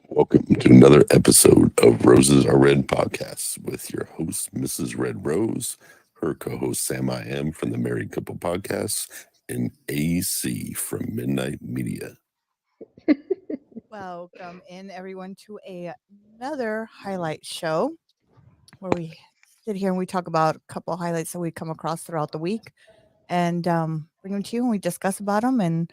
Welcome to another episode of Roses Are Red podcast with your host, Mrs. Red Rose, her co-host, Sam I Am from the Married Couple Podcast, and AC from Midnight Media. Welcome in, everyone, to another highlight show where we sit here and we talk about a couple of highlights that we come across throughout the week and bring them to you and we discuss about them and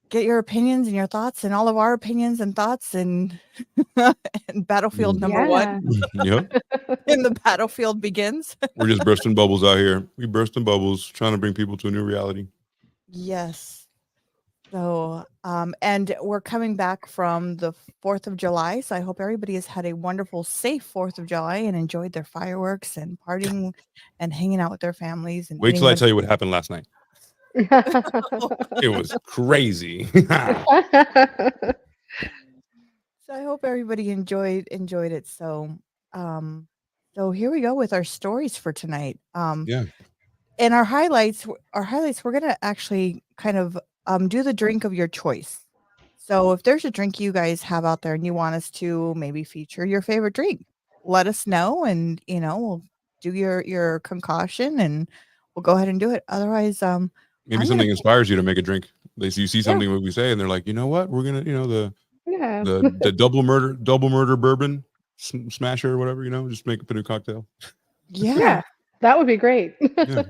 get your opinions and your thoughts and all of our opinions and thoughts and, and battlefield number one. Yep. And the battlefield begins. We're just bursting bubbles out here. We bursting bubbles, trying to bring people to a new reality. Yes. So, and we're coming back from the 4th of July. So I hope everybody has had a wonderful, safe 4th of July and enjoyed their fireworks and partying and hanging out with their families. And Wait till I tell you what happened last night. It was crazy. So I hope everybody enjoyed it. So, so here we go with our stories for tonight. Yeah. And our highlights, we're going to actually kind of do the drink of your choice. So if there's a drink you guys have out there and you want us to maybe feature your favorite drink, let us know and, we'll do your concoction and we'll go ahead and do it. Otherwise, maybe something inspires you to make a drink. You see something what we say and they're like, you know what? We're going to, the double murder bourbon smasher or whatever, just make a new cocktail. Yeah, that would be great. Yeah.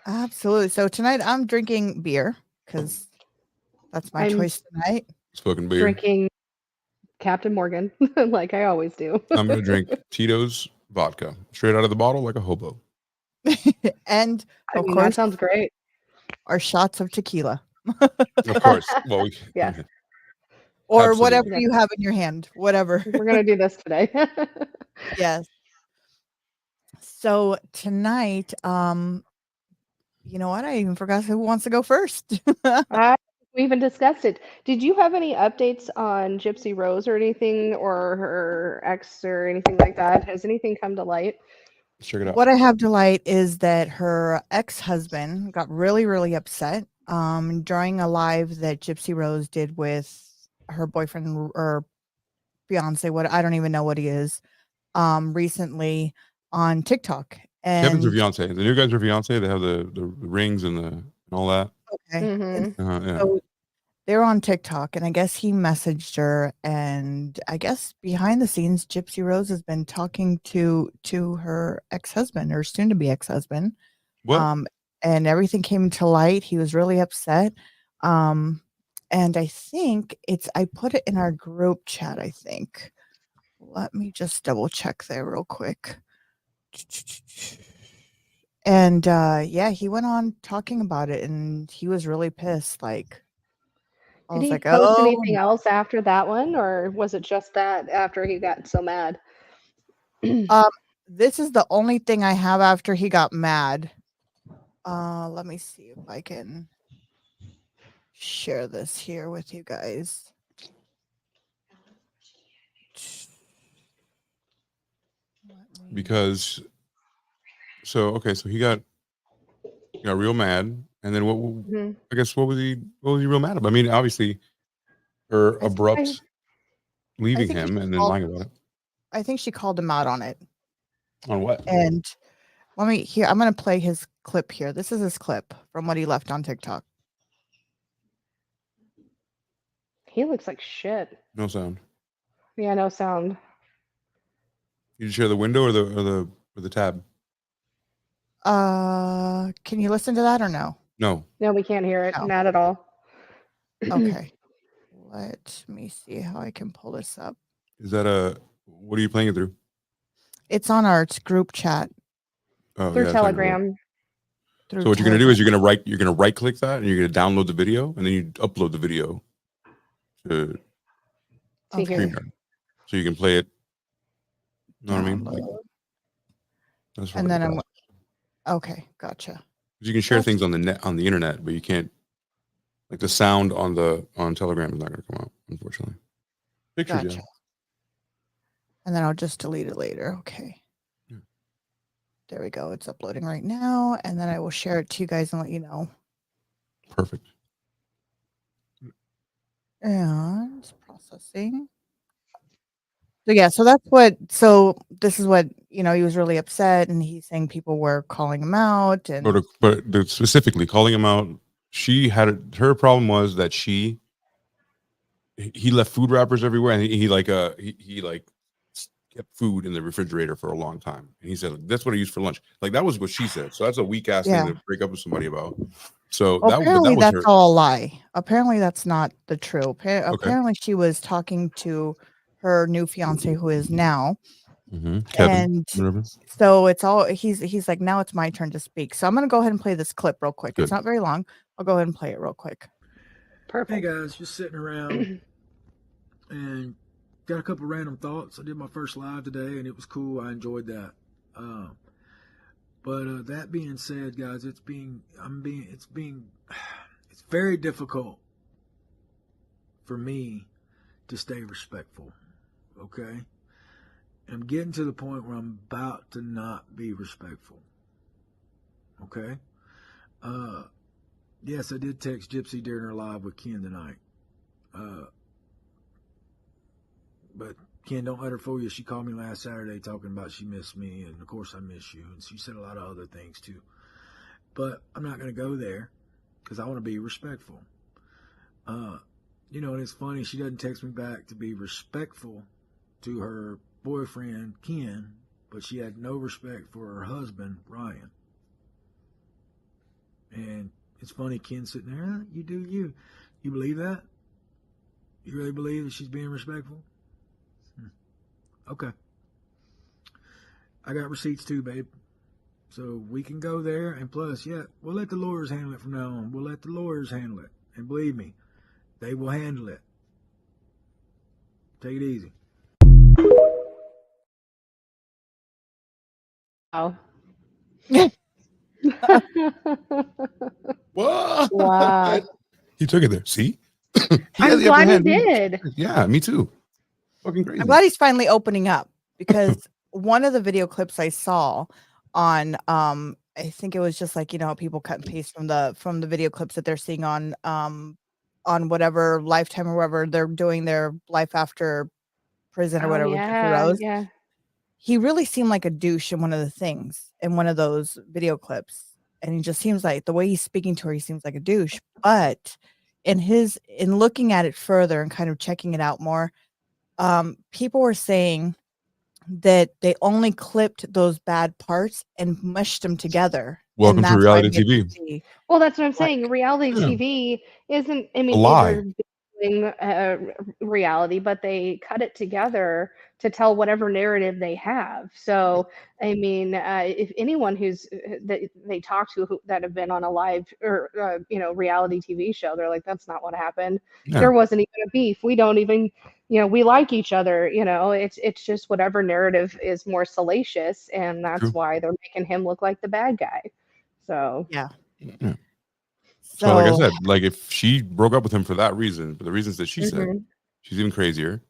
Absolutely. So tonight I'm drinking beer because that's my choice tonight. Spoken beer. Drinking Captain Morgan like I always do. I'm going to drink Tito's vodka straight out of the bottle like a hobo. And of course, that sounds great. Our shots of tequila. Of course. Well, yeah. Or Absolutely. whatever you have in your hand, whatever. We're going to do this today. Yes. So tonight, you know what? I even forgot who wants to go first. We even discussed it. Did you have any updates on Gypsy Rose or anything, or her ex or anything like that? Has anything come to light? Check it out. What I have to light is that her ex-husband got really, really upset during a live that Gypsy Rose did with her boyfriend or fiance, what I don't even know what he is, recently on TikTok. And Kevin's her fiance. The new guy's her fiance. They have the rings and all that. Okay. Mm-hmm. Yeah. So they're on TikTok, and I guess he messaged her, and I guess behind the scenes, Gypsy Rose has been talking to her ex-husband or soon-to-be ex-husband. What? And everything came to light. He was really upset. And I think I put it in our group chat, I think. Let me just double check there real quick. And yeah, he went on talking about it and he was really pissed. Like, I Did was he like, post oh, anything else after that one, or was it just that after he got so mad? this is the only thing I have after he got mad. Let me see if I can share this here with you guys. Because so he got real mad, and then what? Mhm. I guess what was he real mad about? I mean, obviously, her abrupt leaving think him she and then called- lying about it. I think she called him out on it. On what? And I'm going to play his clip here. This is his clip from what he left on TikTok. He looks like shit. No sound. Yeah, no sound. You share the window or the tab? Can you listen to that or no? No. No, we can't hear it. No. Not at all. Okay. Let me see how I can pull this up. Is that what are you playing it through? It's on our group chat. Oh, Through yeah, it's not gonna work. Telegram. Through So what you're gonna do Telegram. is you're gonna right click that and you're gonna download the video and then you upload the video to To Okay. hear. StreamYard. So you can play it. You know what I mean? Download. That's And then I'm process. okay, gotcha. 'Cause you can share Gotcha. things on the internet, but you can't, like, the sound on Telegram is not gonna come out, unfortunately. Pictures, Gotcha. yeah. And then I'll just delete it later. Okay. Yeah. There we go. It's uploading right now. And then I will share it to you guys and let you know. Perfect. And processing. So yeah, so this is what, he was really upset and he's saying people were calling him out and But specifically calling him out, her problem was that he left food wrappers everywhere and he kept food in the refrigerator for a long time. And he said, that's what I used for lunch. Like, that was what she said. So that's a weak ass Yeah. thing to break up with somebody about. So well, that apparently was that's her. all a lie. Apparently that's not the true. Apparently she was talking to her new fiance who is now. Kevin, and whatever. so it's all he's like, now it's my turn to speak. So I'm gonna go ahead and play this clip real quick. Good. It's not very long. I'll go ahead and play it real quick. Perfect. Hey guys, just sitting around and got a couple random thoughts. I did my first live today and it was cool. I enjoyed that. But that being said, guys, it's very difficult for me to stay respectful. Okay? I'm getting to the point where I'm about to not be respectful. Okay? Yes, I did text Gypsy during her live with Ken tonight. But Ken, don't let her fool you. She called me last Saturday talking about she missed me, and of course I miss you. And she said a lot of other things too. But I'm not going to go there because I want to be respectful. And it's funny, she doesn't text me back to be respectful to her boyfriend, Ken, but she had no respect for her husband, Ryan. And it's funny, Ken sitting there, you do you. You believe that? You really believe that she's being respectful? Okay. I got receipts too, babe. So we can go there, and plus, yeah, we'll let the lawyers handle it from now on. We'll let the lawyers handle it. And believe me, they will handle it. Take it easy. Wow. What? Wow. He took it there. See? I'm glad he did. Yeah, me too. Fucking crazy. I'm glad he's finally opening up because one of the video clips I saw on I think it was just like, people cut and paste from the video clips that they're seeing on whatever Lifetime or wherever they're doing their life after prison or whatever with Gypsy Rose. Yeah. He really seemed like a douche in one of the things in one of those video clips. And he just seems like the way he's speaking to her, he seems like a douche. But in looking at it further and kind of checking it out more, people were saying that they only clipped those bad parts and mushed them together. Welcome to reality TV. Well, that's what I'm saying. Reality TV isn't, I mean, a lie. they're doing reality, but they cut it together to tell whatever narrative they have. So, I mean, if anyone that they talk to that have been on a live or, reality TV show, they're like, that's not what happened. Yeah. There wasn't even a beef. We don't even, we like each other. It's just whatever narrative is more salacious. And that's True. why they're making him look like the bad guy. So, yeah. So, like I said, like if she broke up with him for that reason, for the reasons that she said, she's even crazier.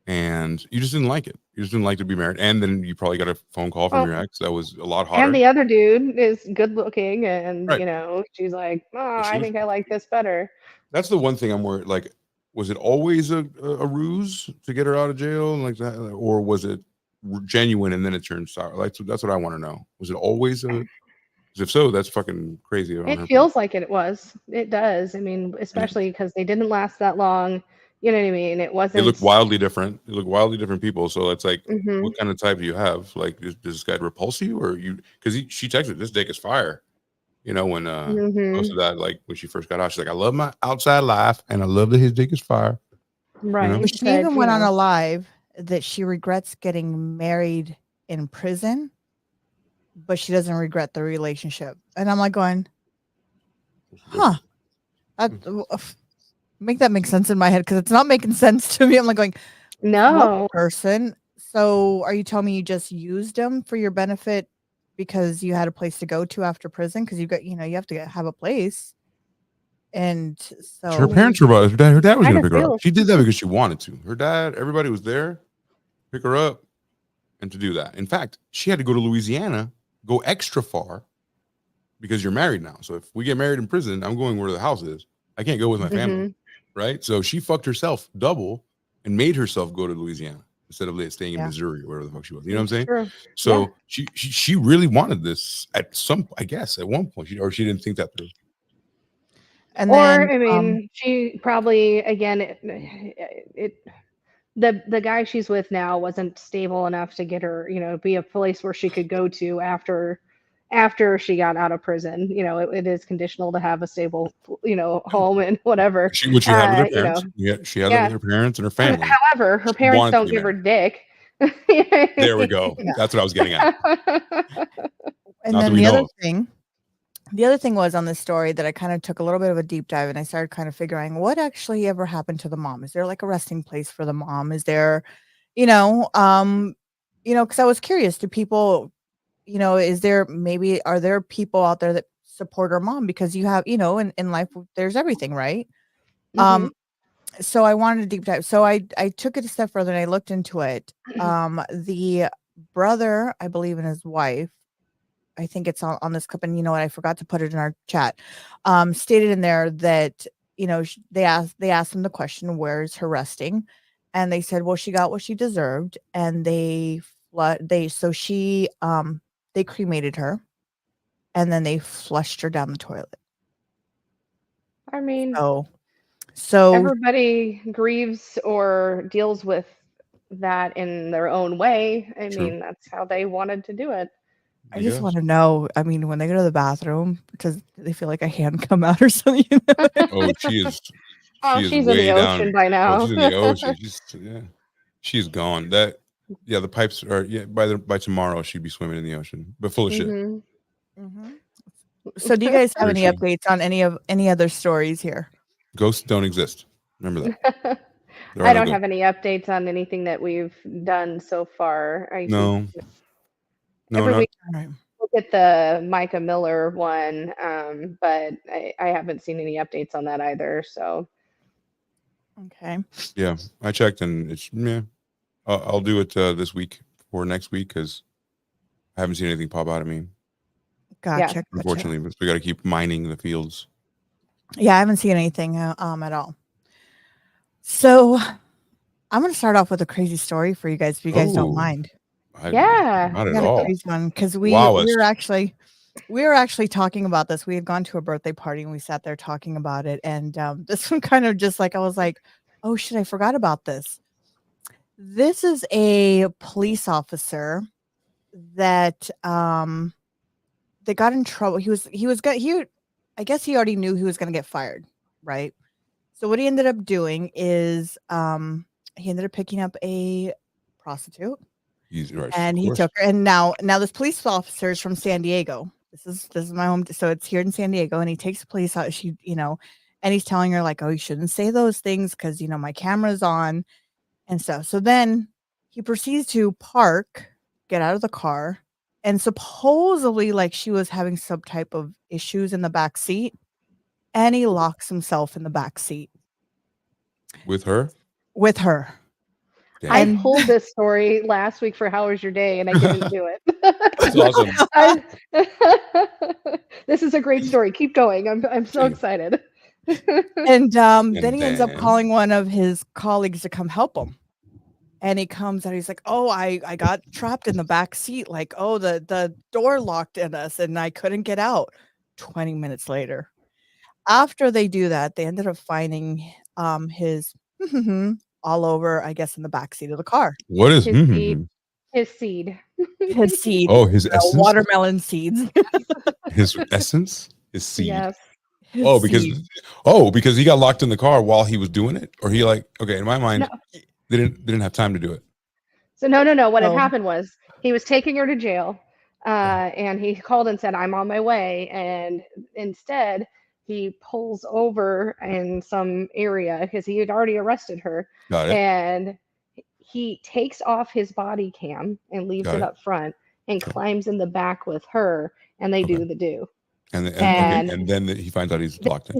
And you just didn't like it. You just didn't like to be married. And then you probably got a phone call from your ex that was a lot hotter. And the other dude is good looking. And, right. She's like, I think I like this better. That's the one thing I'm worried. Like, was it always a ruse to get her out of jail and like that? Or was it genuine and then it turned sour? Like, that's what I want to know. Was it always a... If so, that's fucking crazy. It feels like it was. It does. I mean, especially because they didn't last that long. You know what I mean? It They wasn't. look wildly different. They look wildly different people. So it's like, Mhm. what kind of type do you have? Like, does this guy repulse you, or you? Because she texted, "This dick is fire." You know, when most of that, like when she first got out, she's like, "I love my outside life, and I love that his dick is fire." Right. know? Well, she But, even went on a live that she regrets getting married in prison, but she doesn't regret the relationship. And I'm like going, huh? Make that make sense in my head, because it's not making sense to me. I'm like going, no. person. So are you telling me you just used them for your benefit because you had a place to go to after prison? Because you got, you have to have a place. And so Her parents were about her dad was going to Kinda pick her up. feels- She did that because she wanted to. Her dad, everybody was there, pick her up, and to do that. In fact, she had to go to Louisiana, go extra far, because you're married now. So if we get married in prison, I'm going where the house is. I can't go with my family, right? So she fucked herself double and made herself go to Louisiana instead of staying in Missouri or wherever the fuck she was. You know what I'm saying? True. So she really wanted this at one point, she didn't think that through. and Or then I mean, she probably again the guy she's with now wasn't stable enough to get her, be a place where she could go to after she got out of prison. It is conditional to have a stable, home and whatever. What she had with her parents. Yeah, she had that with her parents and her family. However, her She parents wanted to don't be give her married. dick. There we go. That's what I was getting at. and Not that then we the know other of. thing was on this story that I kind of took a little bit of a deep dive, and I started kind of figuring what actually ever happened to the mom. Is there like a resting place for the mom? Is there, because I was curious, do people, are there people out there that support her mom? Because you have, in life, there's everything, right? Mhm. So I wanted to deep dive. So I took it a step further and I looked into it. The brother, I believe, and his wife, I think it's on this clip, and you know what, I forgot to put it in our chat, stated in there that, they asked him the question, where's her resting? And they said, well, she got what she deserved, and they cremated her, and then they flushed her down the toilet. I mean, So everybody grieves or deals with that in their own way. I mean, that's how they wanted to do it. I just want to know, I mean, when they go to the bathroom, does they feel like a hand come out or something? Oh, she is She's in way the down. ocean by now. Oh, she's in the ocean. She's gone. The pipes are by tomorrow she'd be swimming in the ocean, but full of shit. So do you guys have Where any is she? updates on any other stories here? Ghosts don't exist. Remember that. I don't have any updates on anything that we've done so far. No, every no. week look at the Micah Miller one, but I haven't seen any updates on that either. So okay, yeah, I checked and it's I'll do it this week or next week because I haven't seen anything pop out at me. Gotcha. Unfortunately, but we got to keep mining the fields. Yeah, I haven't seen anything at all. So I'm going to start off with a crazy story for you guys, if you guys don't mind. Not at all. A crazy one, because we were actually talking about this. We had gone to a birthday party and we sat there talking about it, and this one kind of just like, I was like, oh shit, I forgot about this. This is a police officer that they got in trouble. I guess he already knew he was going to get fired, right? So what he ended up doing is he ended up picking up a prostitute. And he took her, and now this police officer is from San Diego. This is my home, so it's here in San Diego, and he takes the police out. And he's telling her like, oh, you shouldn't say those things because my camera's on and stuff. So then he proceeds to get out of the car, and supposedly like she was having some type of issues in the back seat, and he locks himself in the back seat with her. Damn. I pulled this story last week for How Was Your Day, and I didn't do it. That's awesome. This is a great story. Keep going. I'm so excited. And then he ends up calling one of his colleagues to come help him. And he comes out, he's like, oh, I got trapped in the back seat. Like, oh, the door locked in us and I couldn't get out. 20 minutes later. After they do that, they ended up finding his all over, I guess, in the back seat of the car. What is His seed. His seed. His seed. Oh, his essence. Watermelon seeds. His essence. His seed. Yes. His Oh, seed. because he got locked in the car while he was doing it, or he like okay. In my mind, No. they didn't have time to do it. So no. What had Oh. happened was he was taking her to jail, and he called and said, "I'm on my way." And instead, he pulls over in some area because he had already arrested her, Got it. and he takes off his body cam and leaves Got it it. up front and climbs in the back with her, and they Okay. do the do. And And then he finds out he's locked in.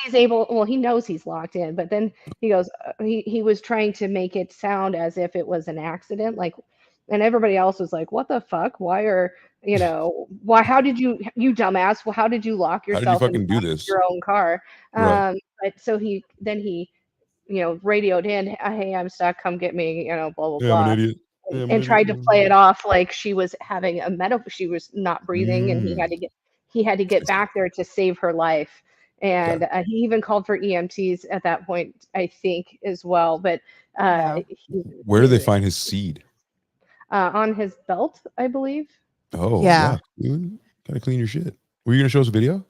he's able, well, he knows he's locked in, but then he goes, he was trying to make it sound as if it was an accident, like, and everybody else was like, what the fuck? Why are, how did you dumbass? Well, how did you lock How did you yourself in fucking do this? your own car? Right. But so he radioed in, hey, I'm stuck, come get me, blah, blah, Yeah, blah. I'm an idiot. Yeah, I'm an And tried to idiot. play it off like she was having she was not breathing, and he had to get back there to save her life. And he even called for EMTs at that point, I think, as well. But where do they find his seed? On his belt, I believe. Oh Yeah. Dude, gotta clean your shit. Were you gonna show us a video?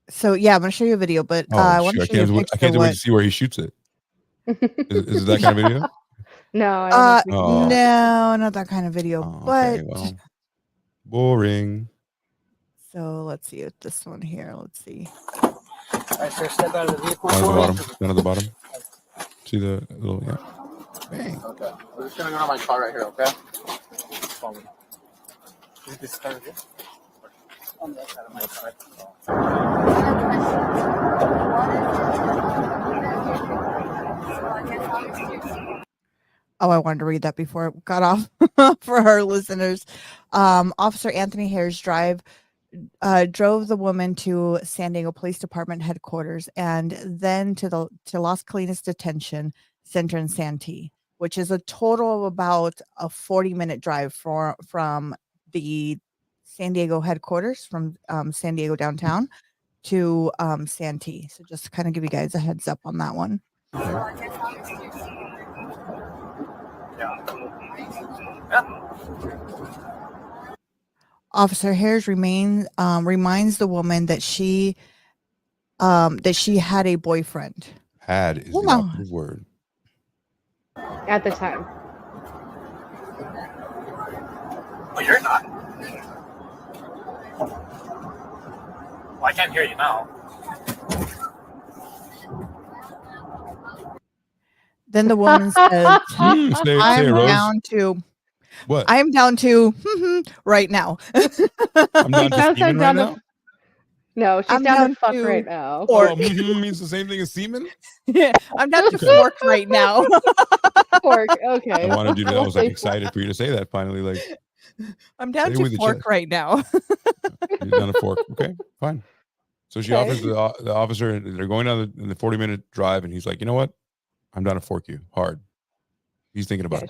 So yeah, I'm gonna show you a video, but I want to show you a picture. I can't wait to see where he shoots it. Is it that kind of video? No, I don't think Oh. No, not that kind of video. Okay, but well, boring. so let's see this one here. Let's see. All right, sir, step out of the vehicle. Down at the bottom. Down at the bottom. See the little Bang. Okay. We're just gonna go to my car right here, okay? Follow me. Is this car here? On the outside of my car. Oh, I wanted to read that before it got off for our listeners. Officer Anthony Harris drove the woman to San Diego Police Department headquarters and then to Las Colinas Detention Center in Santee, which is a total of about a 40-minute drive from the San Diego headquarters, from San Diego downtown to Santee. So just to kind of give you guys a heads up on that one. Officer Harris reminds the woman that she had a boyfriend. Had is the operative word. at the time. Well, you're not. Well, I can't hear you now. Then the woman says, Say it, I'm Rose. down to What? I am down to right now. I'm down to Sounds semen like right down now. to- No, she's I'm down down to fuck to- right now. Or Oh, means the same thing as semen. I'm down to fork right now. Pork. Okay. I wanted you to. I was like We'll say excited for you to say that finally. Like I'm down Say it to with your fork chest. right now. you're down a fork. Okay, fine. So she Okay. offers the officer. They're going down the 40-minute drive, and he's like, you know what? I'm down to fork you hard. He's thinking about it.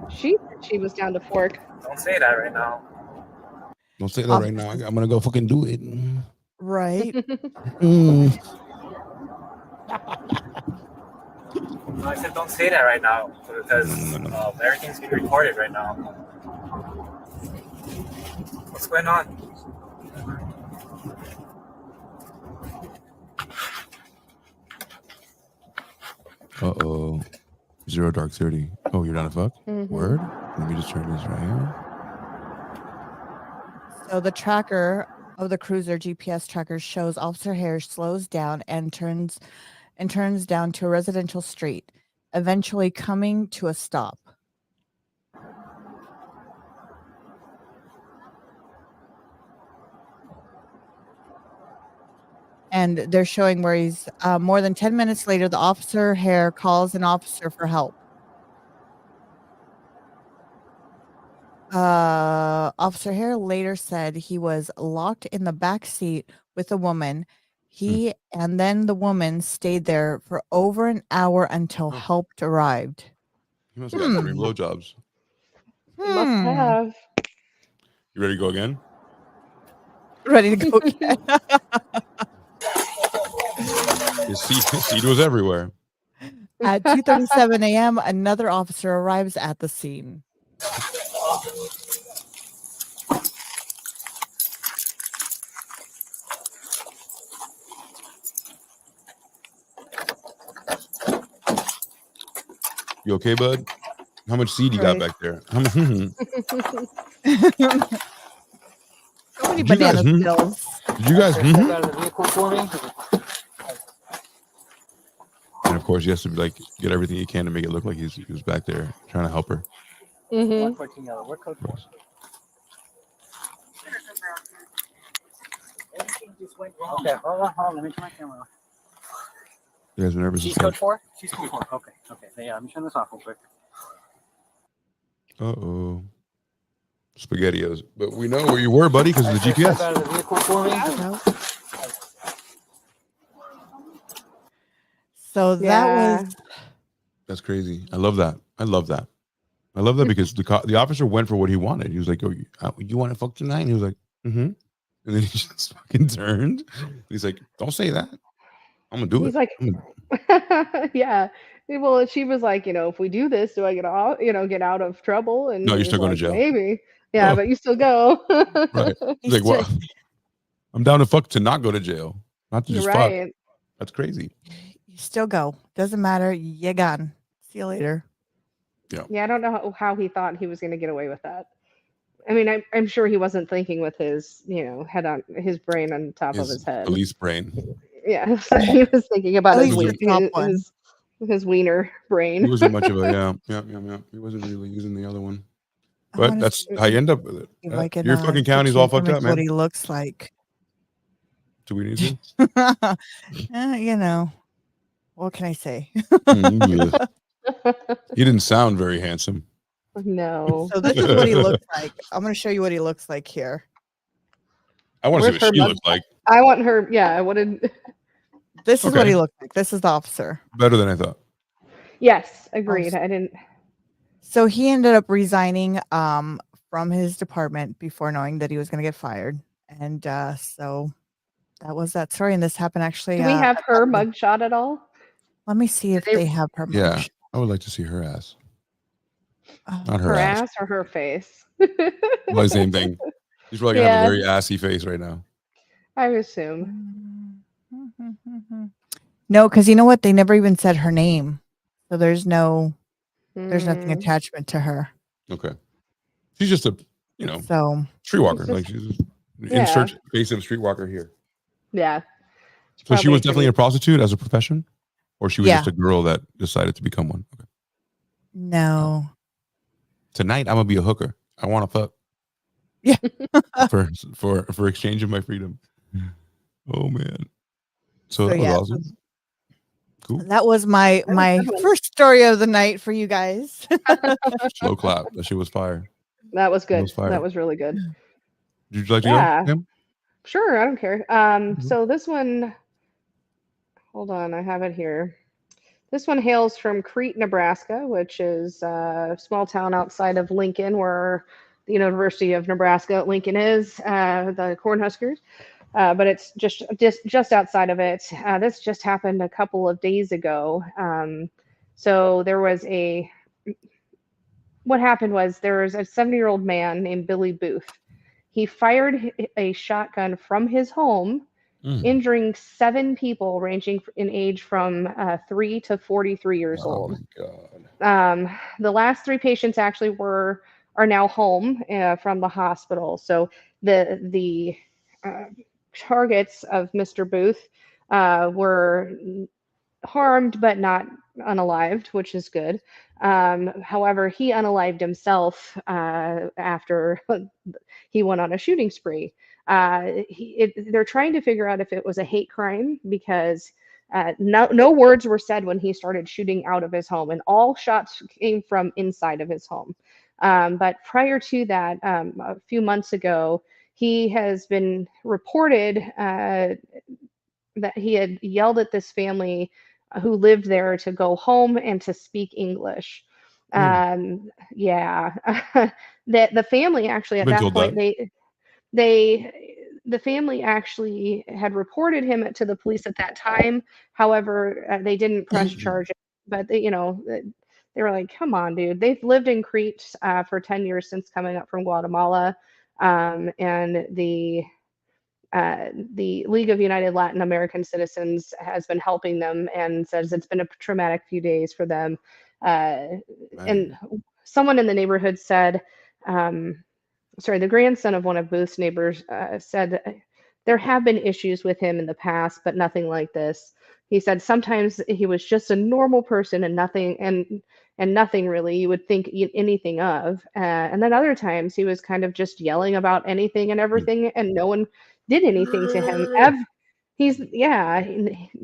She was down to fork. Don't say that right now. Don't say that right now. I'm gonna go fucking do it. Right. Mm. No, I said don't say that right now because No. everything's being recorded right now. What's going on? Uh-oh. 0 dark 30. Oh, you're down to fuck? Mhm. Word? Let me just turn this right here. So the tracker of the cruiser GPS tracker shows Officer Harris slows down and turns down to a residential street, eventually coming to a stop. And they're showing where he's more than 10 minutes later, the officer Hare calls an officer for help. Officer Hare later said he was locked in the back seat with a woman. He and then the woman stayed there for over an hour until help arrived. He must have got 3 blowjobs. Must have. You ready to go again? Ready to go again. His seed was everywhere. At 2:37 a.m., another officer arrives at the scene. You okay, bud? How much seed you got back there? How much? So many Did you guys? banana skills. Did you guys? Step out of the vehicle for me. And of course, he has to like get everything he can to make it look like he was back there trying to help her. 114 yellow. What code for? Okay, hold on. Let me turn my camera off. You guys are nervous. She's code 4? She's code 4. Okay. Yeah, let me turn this off real quick. Uh-oh. SpaghettiOs. But we know where you were, buddy, because of the Step GPS. out of the vehicle for me. So that was That's crazy. I love that. I love that because the officer went for what he wanted. He was like, "Oh, you want to fuck tonight?" And he was like, "Mm-hmm." And then he just fucking turned. He's like, "Don't say that. I'm gonna do it." He's like, yeah. Well, she was like, if we do this, do I get out, get out of trouble? And No, you're he's still going to like, jail. Maybe. Yeah, Oh. but you still go. Right. He's like, "Well, I'm down to fuck to not go to jail, not to just fuck." That's crazy. you still go. Doesn't matter. You gone. See you later. Yeah, I don't know how he thought he was going to get away with that. I mean, I'm sure he wasn't thinking with his, head on his brain on top of his head. Police brain. Yeah, so he was thinking about At his, least the top one. his wiener brain. He wasn't much of a yeah. He wasn't really using the other one. But that's how you end up with it. If I can, Your fucking county's all fucked up, man. What he looks like. Do we need to? What can I say? He didn't sound very handsome. No. So this is what he looks like. I'm going to show you what he looks like here. I want to see what she looks like. I want her. Yeah, I wanted. This is what he looked like. This is the officer. Better than I thought. Yes, agreed. I didn't. So he ended up resigning from his department before knowing that he was going to get fired. And so that was that story. And this happened actually. Do we have her mugshot at all? Let me see if they have her mugshot. Yeah, I would like to see her ass. Not her ass or her face. Well, same thing. She's probably gonna have a very assy face right now. I assume. No, because you know what? They never even said her name. So there's nothing attachment to her. Okay. She's just a, streetwalker. Like she's insert face of streetwalker here. Yeah. So she was definitely a prostitute as a profession? Or she was just a girl that decided to become one? Okay. No. Tonight I'm gonna be a hooker. I want to fuck. Yeah. for exchange of my freedom. Oh man. So that was awesome. Cool. That was my first story of the night for you guys. Slow clap. That shit was fire. That was good. That was really good. Would you like to go? Kim? Sure, I don't care. So this one, hold on, I have it here. This one hails from Crete, Nebraska, which is a small town outside of Lincoln, where the University of Nebraska Lincoln is, the Cornhuskers. But it's just outside of it. This just happened a couple of days ago. So there was what happened was there was a 70-year-old man named Billy Booth. He fired a shotgun from his home, injuring 7 people ranging in age from 3 to 43 years old. Oh my God. The last 3 patients actually are now home from the hospital. So the targets of Mr. Booth were harmed but not unalived, which is good. However, he unalived himself after he went on a shooting spree. They're trying to figure out if it was a hate crime because no words were said when he started shooting out of his home, and all shots came from inside of his home. But prior to that, a few months ago, he has been reported that he had yelled at this family who lived there to go home and to speak English. The family actually at that point, the family actually had reported him to the police at that time. However, they didn't press charges but they, they were like, come on, dude. They've lived in Crete for 10 years since coming up from Guatemala. And the League of United Latin American Citizens has been helping them and says it's been a traumatic few days for them. And someone in the neighborhood said, the grandson of one of Booth's neighbors said there have been issues with him in the past, but nothing like this. He said sometimes he was just a normal person and nothing really you would think anything of. And then other times he was kind of just yelling about anything and everything, and no one did anything to him.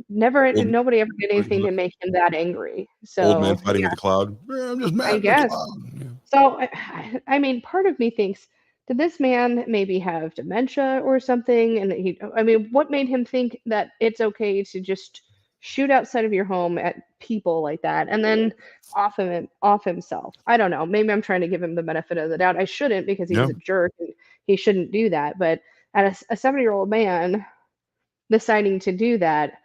Nobody ever did anything to make him that angry. So old man fighting with the cloud. I'm just mad I at guess. the cloud. Yeah. So, I mean, part of me thinks, did this man maybe have dementia or something? And what made him think that it's okay to just shoot outside of your home at people like that and then off himself? I don't know. Maybe I'm trying to give him the benefit of the doubt. I shouldn't, because he was a jerk and he shouldn't do that. But at a 70-year-old man deciding to do that,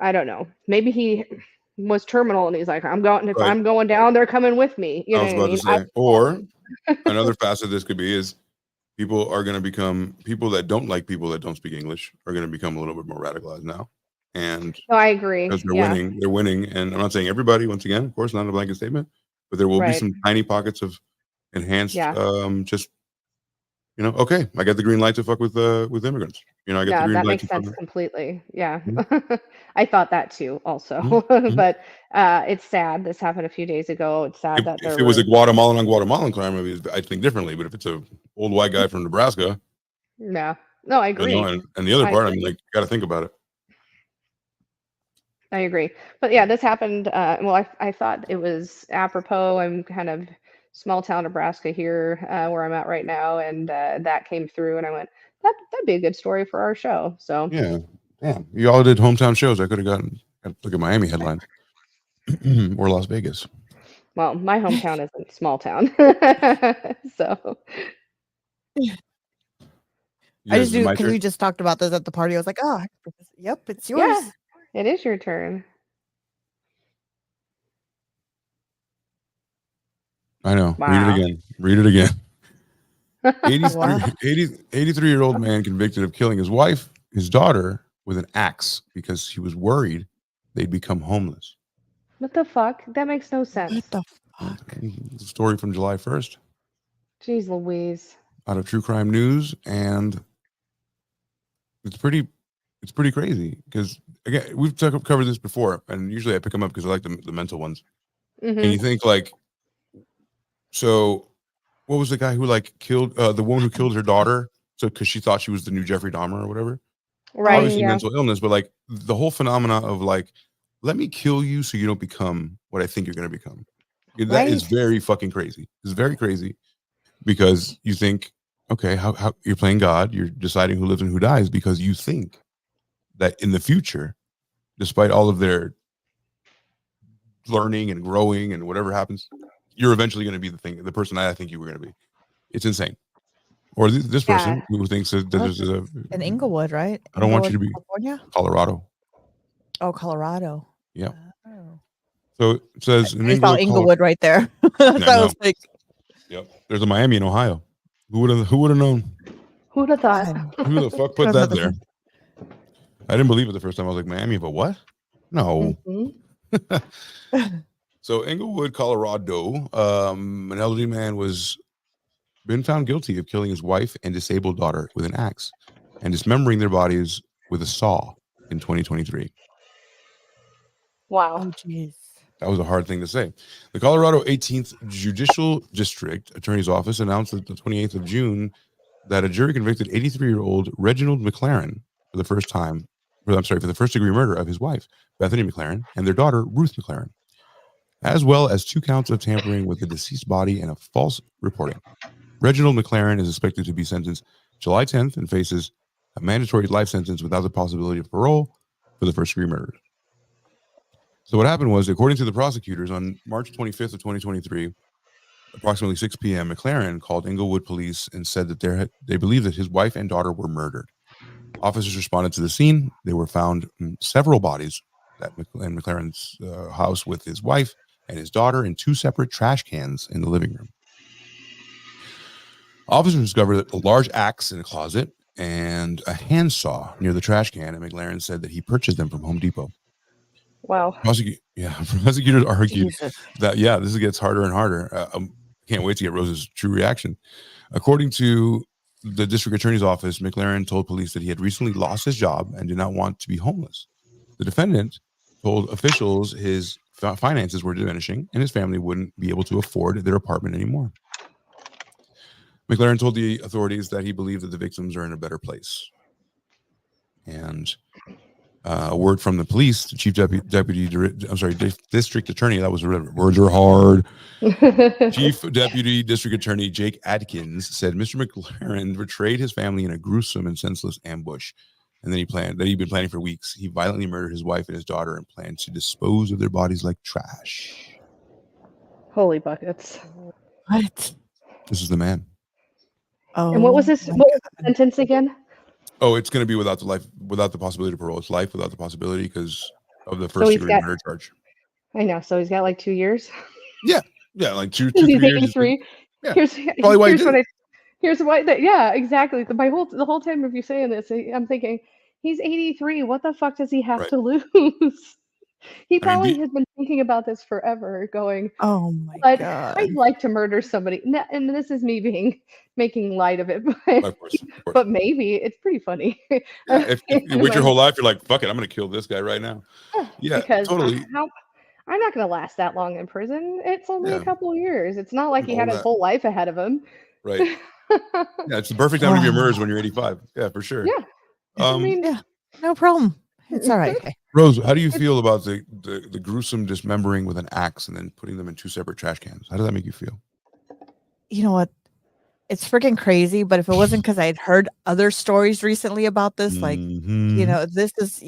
I don't know. Maybe he was terminal and he's like, I'm going. If I'm going down, they're coming with me. You know what I mean? To say. Or another facet of this could be is people are going to become people that don't like people that don't speak English are going to become a little bit more radicalized now. And I agree, because they're winning. And I'm not saying everybody, once again, of course, not a blanket statement, but there will be some tiny pockets of enhanced, okay, I got the green light to fuck with immigrants. I got the green light. That makes sense completely. Yeah. Mm-hmm. I thought that too also. Mm-hmm. But it's sad. This happened a few days ago. It's sad that if it was a Guatemalan crime, I'd think differently. But if it's a old white guy from Nebraska. No, I agree. And the other part, you got to think about it. I agree. But yeah, this happened. I thought it was apropos. I'm kind of small town Nebraska here where I'm at right now. And that came through and I went, that'd be a good story for our show. So yeah. You all did hometown shows. I could have gotten look at Miami headlines or Las Vegas. Well, my hometown isn't small town. So I just do because we just talked about this at the party. I was like, oh, yep, it's yours. Yeah, it is your turn. I know. Wow. Read it again. 83-year-old man convicted of killing his wife, his daughter with an axe because he was worried they'd become homeless. What the fuck? That makes no sense. What the fuck? It's a story from July 1st. Jeez Louise. Out of True Crime News, and it's pretty crazy because again we've covered this before, and usually I pick them up because I like the mental ones. Mm-hmm. And you think like, so what was the guy who killed the woman who killed her daughter? So because she thought she was the new Jeffrey Dahmer or whatever, right? Obviously mental illness, but the whole phenomena of let me kill you so you don't become what I think you're going to become. That is very fucking crazy. It's very crazy because you think, okay, how you're playing God, you're deciding who lives and who dies because you think that in the future, despite all of their learning and growing and whatever happens, you're eventually going to be the person I think you were going to be. It's insane. Or this person who thinks that there's in Inglewood, right? I don't want you to be California? Colorado. Oh, Colorado. Yeah. So it says in Inglewood right there. So I was like, yep. There's a Miami in Ohio. Who would have known? Who would have thought? Who the fuck put that there? I didn't believe it the first time. I was like, Miami, but what? No. Mm-hmm. So Inglewood, Colorado, an elderly man was been found guilty of killing his wife and disabled daughter with an axe and dismembering their bodies with a saw in 2023. Wow. Oh, jeez. That was a hard thing to say. The Colorado 18th Judicial District Attorney's Office announced that the 28th of June that a jury convicted 83-year-old Reginald McLaren for the first degree murder of his wife, Bethany McLaren, and their daughter, Ruth McLaren, as well as 2 counts of tampering with the deceased body and a false reporting. Reginald McLaren is expected to be sentenced July 10th and faces a mandatory life sentence without the possibility of parole for the first-degree murders. So what happened was, according to the prosecutors, on March 25th of 2023, approximately 6 p.m., McLaren called Inglewood police and said that they believe that his wife and daughter were murdered. Officers responded to the scene. They were found several bodies at McLaren's house with his wife and his daughter in 2 separate trash cans in the living room. Officers discovered a large axe in a closet and a handsaw near the trash can, and McLaren said that he purchased them from Home Depot. Wow. Prosecutors argued Jesus. that, this gets harder and harder. Can't wait to get Rose's true reaction. According to the district attorney's office, McLaren told police that he had recently lost his job and did not want to be homeless. The defendant told officials his finances were diminishing and his family wouldn't be able to afford their apartment anymore. McLaren told the authorities that he believed that the victims are in a better place. And a word from the police, the chief district attorney, that was words are hard. Chief Deputy District Attorney Jake Adkins said Mr. McLaren betrayed his family in a gruesome and senseless ambush. And then he'd been planning for weeks. He violently murdered his wife and his daughter and planned to dispose of their bodies like trash. Holy buckets. What? This is the man. Oh, And what was this? my What was the God. sentence again? Oh, it's going to be without the possibility of parole. It's life without the possibility because of the So first he's degree got- murder charge. I know. So he's got like 2 years. Yeah, like 2, He's 3 years. 83. Yeah, Here's probably why he here's did what here's why that exactly. The whole time of you saying this, I'm thinking he's 83. What the fuck does he have Right. to lose? He probably has been thinking about this forever, going, Oh my but God. I'd like to murder somebody. And this is me making light of it, Of course. but maybe it's pretty funny. Yeah, if you wait your whole life, you're like, fuck it, I'm going to kill this guy right now. Yeah, because totally. I'm not going to last that long in prison. It's only a couple years. It's not like he All had his that. whole life ahead of him. Right. Yeah, it's the perfect time to be a murderer when you're 85. Yeah, for sure. Yeah. I mean, Yeah, no problem. It's all right. Okay. Rose, how do you feel about the gruesome dismembering with an axe and then putting them in 2 separate trash cans? How does that make you feel? You know what? It's freaking crazy. But if it wasn't because I'd heard other stories recently about this, like, this is,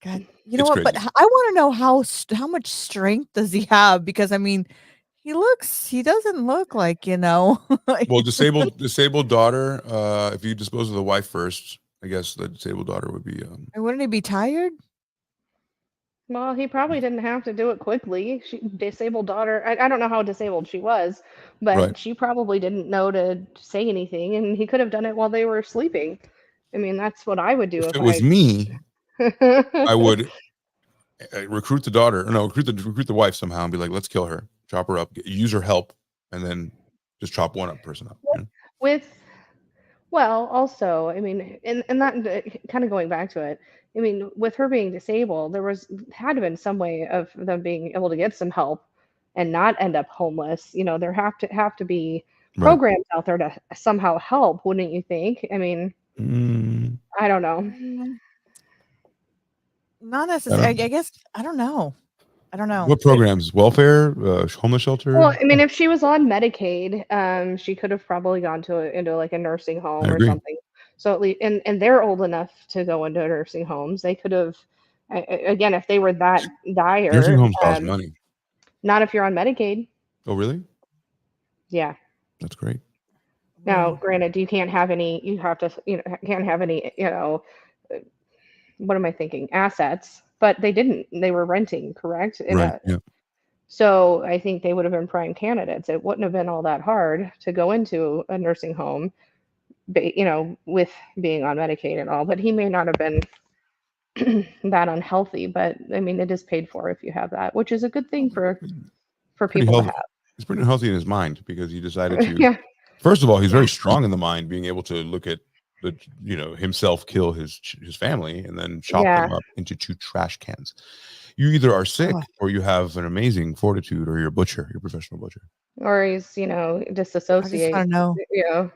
God, you know It's what? But crazy. I want to know how much strength does he have? Because I mean, he doesn't look like, like- Well, disabled daughter, if you dispose of the wife first, I guess the disabled daughter would be wouldn't he be tired? well, he probably didn't have to do it quickly. Disabled daughter, I don't know how disabled she was, but Right. she probably didn't know to say anything, and he could have done it while they were sleeping. I mean, that's what I would do if it was me, I would recruit the wife somehow and be like, let's kill her, chop her up, use her help, and then just chop one person up. Well, also, I mean, and that kind of going back to it, I mean, with her being disabled, had to been some way of them being able to get some help and not end up homeless. There have to be programs out there to somehow help, wouldn't you think? I mean, I don't know. Not necessarily. I guess I don't know. What programs? Welfare, homeless shelter? Well, I mean, if she was on Medicaid, she could have probably gone into like a nursing home or something. So at least, and they're old enough to go into nursing homes. They could have, again, if they were that dire. Nursing homes cost money. Not if you're on Medicaid. Oh, really? Yeah. That's great. Now, granted, you can't have any. You have to, can't have any. What am I thinking? Assets. But they didn't. They were renting, correct? Right. Yeah. So I think they would have been prime candidates. It wouldn't have been all that hard to go into a nursing home, with being on Medicaid and all. But he may not have been that unhealthy. But I mean, it is paid for if you have that, which is a good thing for people to have. He's pretty healthy in his mind because he decided to. Yeah. First of all, he's very strong in the mind, being able to look at himself kill his family and then chop them up into 2 trash cans. You either are sick or you have an amazing fortitude, or you're a professional butcher. Or he's, disassociate. I just want to know.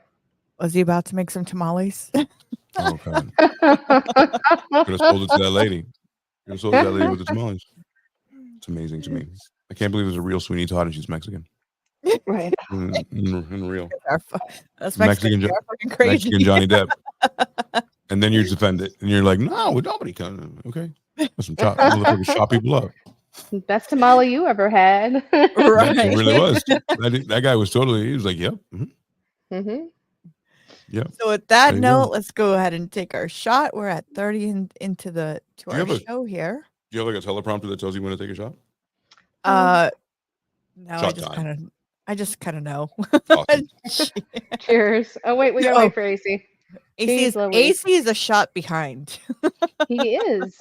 Was he about to make some tamales? Oh, God. Could have sold it to that lady. Could have sold it to that lady with the tamales. It's amazing to me. I can't believe there's a real Sweeney Todd and she's Mexican. Right. In real. That's Mexican Johnny Depp. And then you defend it. And you're like, no, nobody can. Okay. Some chop people up. Best tamale you ever had. Right. It really was. That guy was he was like, yep. Mm-hmm. Yep. So with that There you note, go. let's go ahead and take our shot. We're at 30 into the Do you our have a- show here. Do you have like a teleprompter that tells you when to take a shot? No, Shot time. I just kind of know. Awesome. Cheers. Oh wait, we gotta wait for AC. Jeez Louise. AC is a shot behind. He is.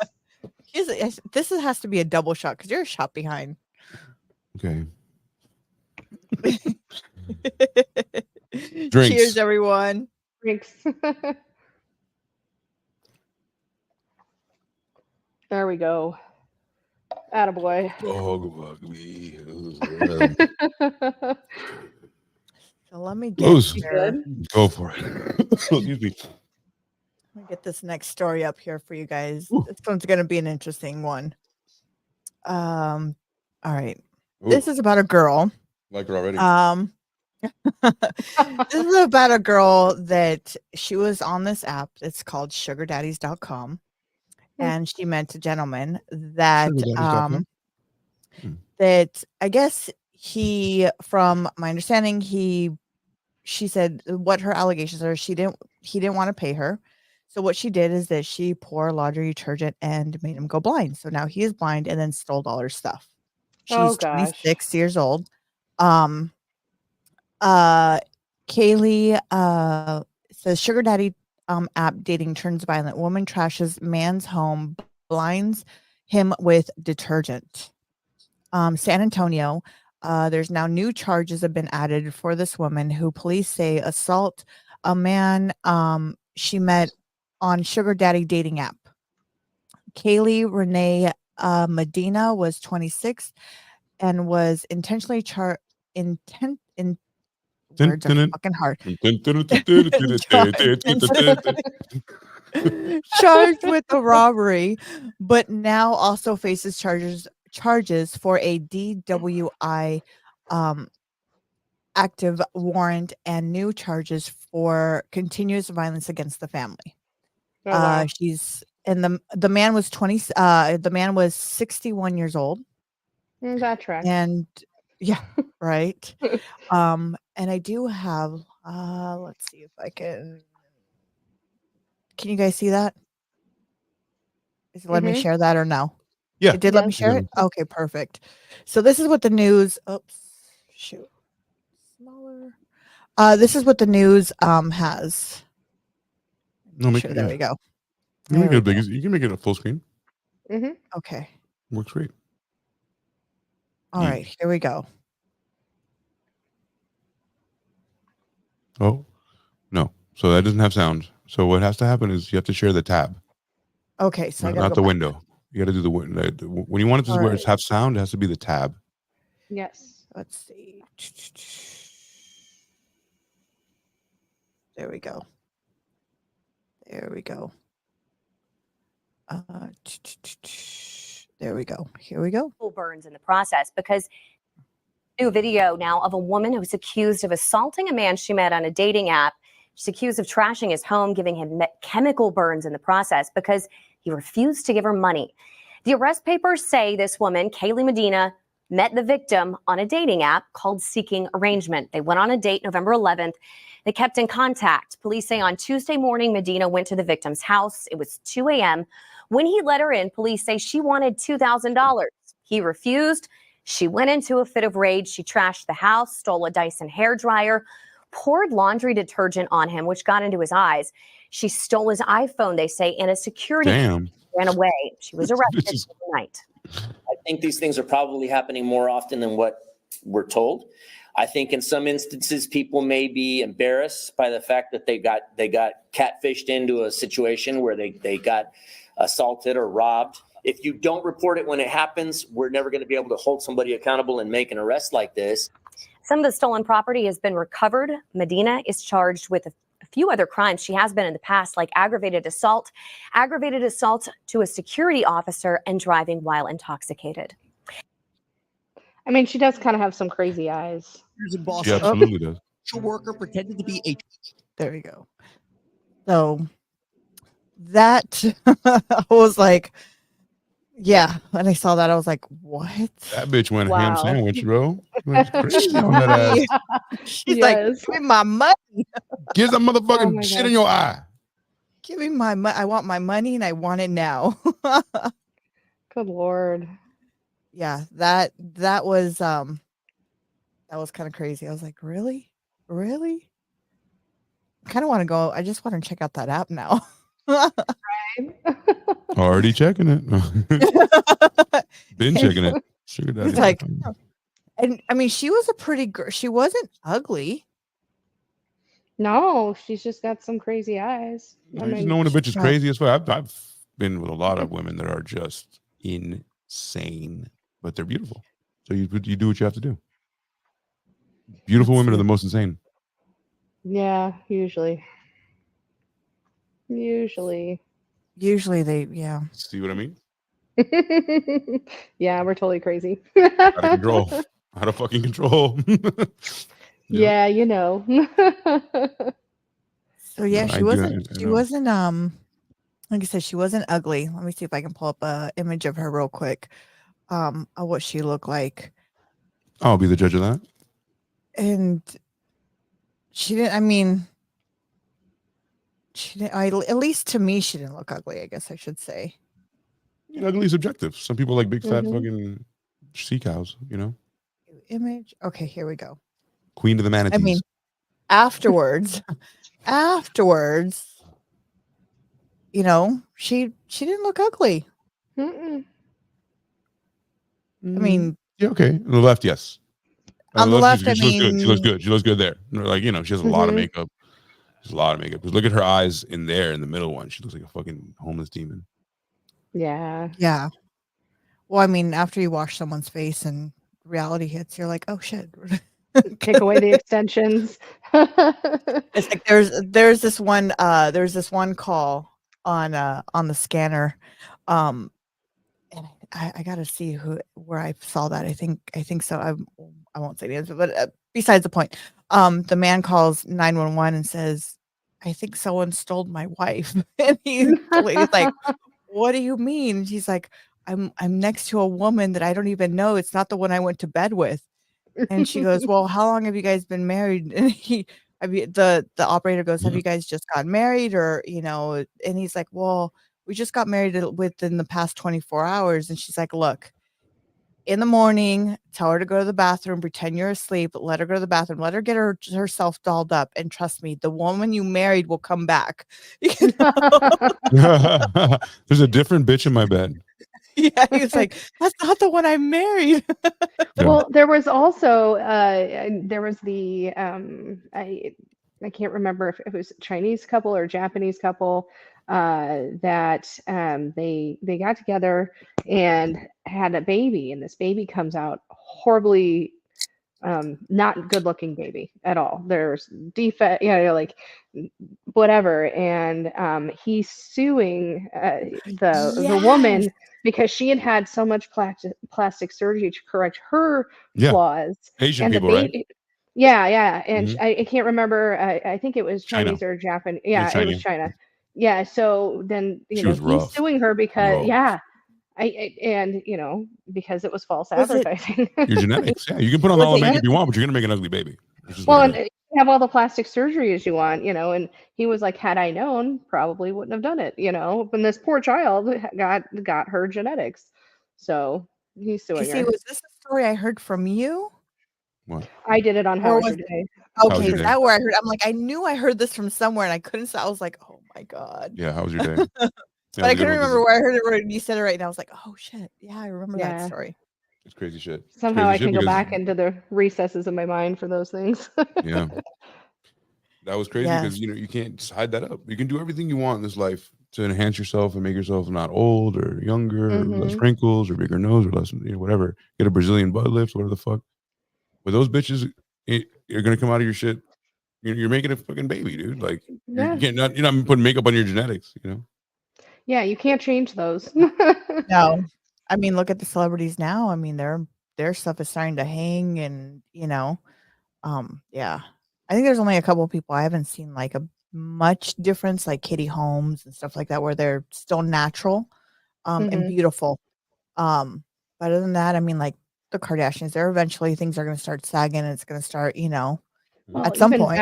This has to be a double shot because you're a shot behind. Okay. Cheers, everyone. Drinks. There we go. Attaboy. Oh, fuck me. So let me get Rose, here. go for it. Excuse me. Let me get this next story up here for you guys. Ooh. This one's going to be an interesting one. All right. Ooh, This is about a girl. like her already. This is about a girl that she was on this app. It's called sugardaddies.com. And she met a gentleman that that I guess from my understanding, she said what her allegations are. He didn't want to pay her. So what she did is that she poured laundry detergent and made him go blind. So now he is blind and then stole all her stuff. She's 26 years old. Kaylee says sugar daddy app dating turns violent. Woman trashes man's home, blinds him with detergent. San Antonio, there's now new charges have been added for this woman who police say assault a man she met on sugar daddy dating app. Kaylee Renee Medina was 26 and was intentionally charged words are fucking hard. Charged with a robbery, but now also faces charges for a DWI active warrant and new charges for continuous violence against the family. Oh, wow. She's and the man was 61 years old. That tracks. And yeah, right. And I do have let's see if I can you guys see that? Is it letting me share that or no? Yeah. It did let me share it? Okay, perfect. So this is what the news smaller. This is what the news has. No, there we go. You can make it big. You can make it a full screen. Okay. Works great. All right, here we go. Oh, no. So that doesn't have sound. So what has to happen is you have to share the tab. Okay, so not the window. You got to do the window. When you want it to have sound, it has to be the tab. Yes. Let's see. There we go. There we go. There we go. Here we go. Burns in the process because new video now of a woman who's accused of assaulting a man she met on a dating app. She's accused of trashing his home, giving him chemical burns in the process because he refused to give her money. The arrest papers say this woman, Kaylee Medina, met the victim on a dating app called Seeking Arrangement. They went on a date November 11th. They kept in contact. Police say on Tuesday morning, Medina went to the victim's house. It was 2 a.m. When he let her in, police say she wanted $2,000. He refused. She went into a fit of rage. She trashed the house, stole a Dyson hairdryer, poured laundry detergent on him, which got into his eyes. She stole his iPhone, they say, and a security ran away. She was arrested tonight. I think these things are probably happening more often than what we're told. I think in some instances, people may be embarrassed by the fact that they got catfished into a situation where they got assaulted or robbed. If you don't report it when it happens, we're never going to be able to hold somebody accountable and make an arrest like this. Some of the stolen property has been recovered. Medina is charged with a few other crimes. She has been in the past, like aggravated assault to a security officer, and driving while intoxicated. I mean, she does kind of have some crazy eyes. She absolutely does. Worker pretended to be a. There we go. So that I was like, yeah. When I saw that, I was like, what? That bitch went ham sandwich, bro. It's crazy on that ass. She's like, Yes. give me my money. Get some motherfucking my shit God. in your eye. Give me my money. I want my money and I want it now. Good Lord. Yeah, that was kind of crazy. I was like, really? Really? I kind of want to go. I just want to check out that app now. Already checking it. Been checking it. Sugar daddy. It's like, and I mean, she was a pretty girl. She wasn't ugly. No, she's just got some crazy eyes. I I just mean, know when a bitch is no. crazy as fuck. I've been with a lot of women that are just insane, but they're beautiful. So you do what you have to do. Beautiful That's women are it. the most insane. yeah, usually. Usually. Usually they, yeah. See what I mean? Yeah, we're totally crazy. Out of control. Out of fucking control. Yeah, you know. So yeah, No, she I do, wasn't. I She know. wasn't. Like I said, she wasn't ugly. Let me see if I can pull up a image of her real quick. Of what she looked like, I'll be the judge of that. and she didn't. I mean, she didn't. At least to me, she didn't look ugly. I guess I should say. You know, ugly is subjective. Some people like big fat Mhm. fucking sea cows, you know? Image. Okay, here we go. Queen of the manatees. I mean, afterwards, you know, she didn't look ugly. Mm-mm. I mean, yeah, okay. On the left, yes. on the left, I she looks good. She looks mean, good. She looks good there. Like, you know, she has a lot of Mhm. makeup. There's a lot of makeup. Because look at her eyes in there in the middle one. She looks like a fucking homeless demon. Yeah. yeah. Well, I mean, after you wash someone's face and reality hits, you're like, oh shit. Take away the extensions. It's like there's this one call on the scanner, and I gotta see where I saw that. I think so. I won't say the answer, but besides the point, the man calls 911 and says, "I think someone stole my wife," and the lady's like, "What do you mean?" She's like, I'm next to a woman that I don't even know. It's not the one I went to bed with." And she goes, "Well, how long have you guys been married?" And the operator goes, "Have you guys just gotten married or, you know?" And he's like, "Well, we just got married within the past 24 hours." And she's like, "Look, in the morning, tell her to go to the bathroom, pretend you're asleep, let her go to the bathroom, let her get herself dolled up. And trust me, the woman you married will come back." You know? There's a different bitch in my bed. Yeah, he was like, "That's not the one I married." Well, there was also there was the I can't remember if it was a Chinese couple or a Japanese couple that they got together and had a baby, and this baby comes out horribly not good looking baby at all. There's defect, you know, like whatever, and he's suing the woman Yes. because she had had so much plastic surgery to correct her Yeah. flaws, Asian and the people, right? baby. Yeah, and Mhm. I can't remember. I think it was China. Chinese or Japan. It was Yeah, it was China. China. Yeah, so then She was he's rough. suing her because Rough. and because it was false Was it advertising. Your genetics. Yeah, you can put on Was all the it makeup him? you want, but you're gonna make an ugly baby. Which is Well, what and it is. you have all the plastic surgery as you want, and he was like, had I known, probably wouldn't have done it, And this poor child got her genetics, so he's Okay, suing see, her. was this a story I heard from you? What? I did it on How Or Was was Your Day? How was Okay, your is day? that where I heard? I'm like, I knew I heard this from somewhere and I couldn't I was like, "Oh my god." Yeah, how was your day? Yeah, But I couldn't remember where I heard it when you said it right now. I was like, "Oh shit. Yeah, I remember that Yeah. story." It's crazy shit. It's Somehow crazy I shit can go because back into the recesses of my mind for those things. yeah, that was crazy because Yes. you can't just hide that up. You can do everything you want in this life to enhance yourself and make yourself not old or younger, or less Mhm. wrinkles or bigger nose or less, whatever. Get a Brazilian butt lift, whatever the fuck. But those bitches, you're gonna come out of your shit. You're making a fucking baby, dude. Like Yeah. you're not putting makeup on your genetics. Yeah, you can't change those. No. I mean, look at the celebrities now. I mean, their stuff is starting to hang and, yeah. I think there's only a couple of people I haven't seen like a much difference, like Katie Holmes and stuff like that, where they're still natural, and Mhm. beautiful. But other than that, I mean, like the Kardashians. There eventually things are going to start sagging, and it's going to start, Well, at some even point.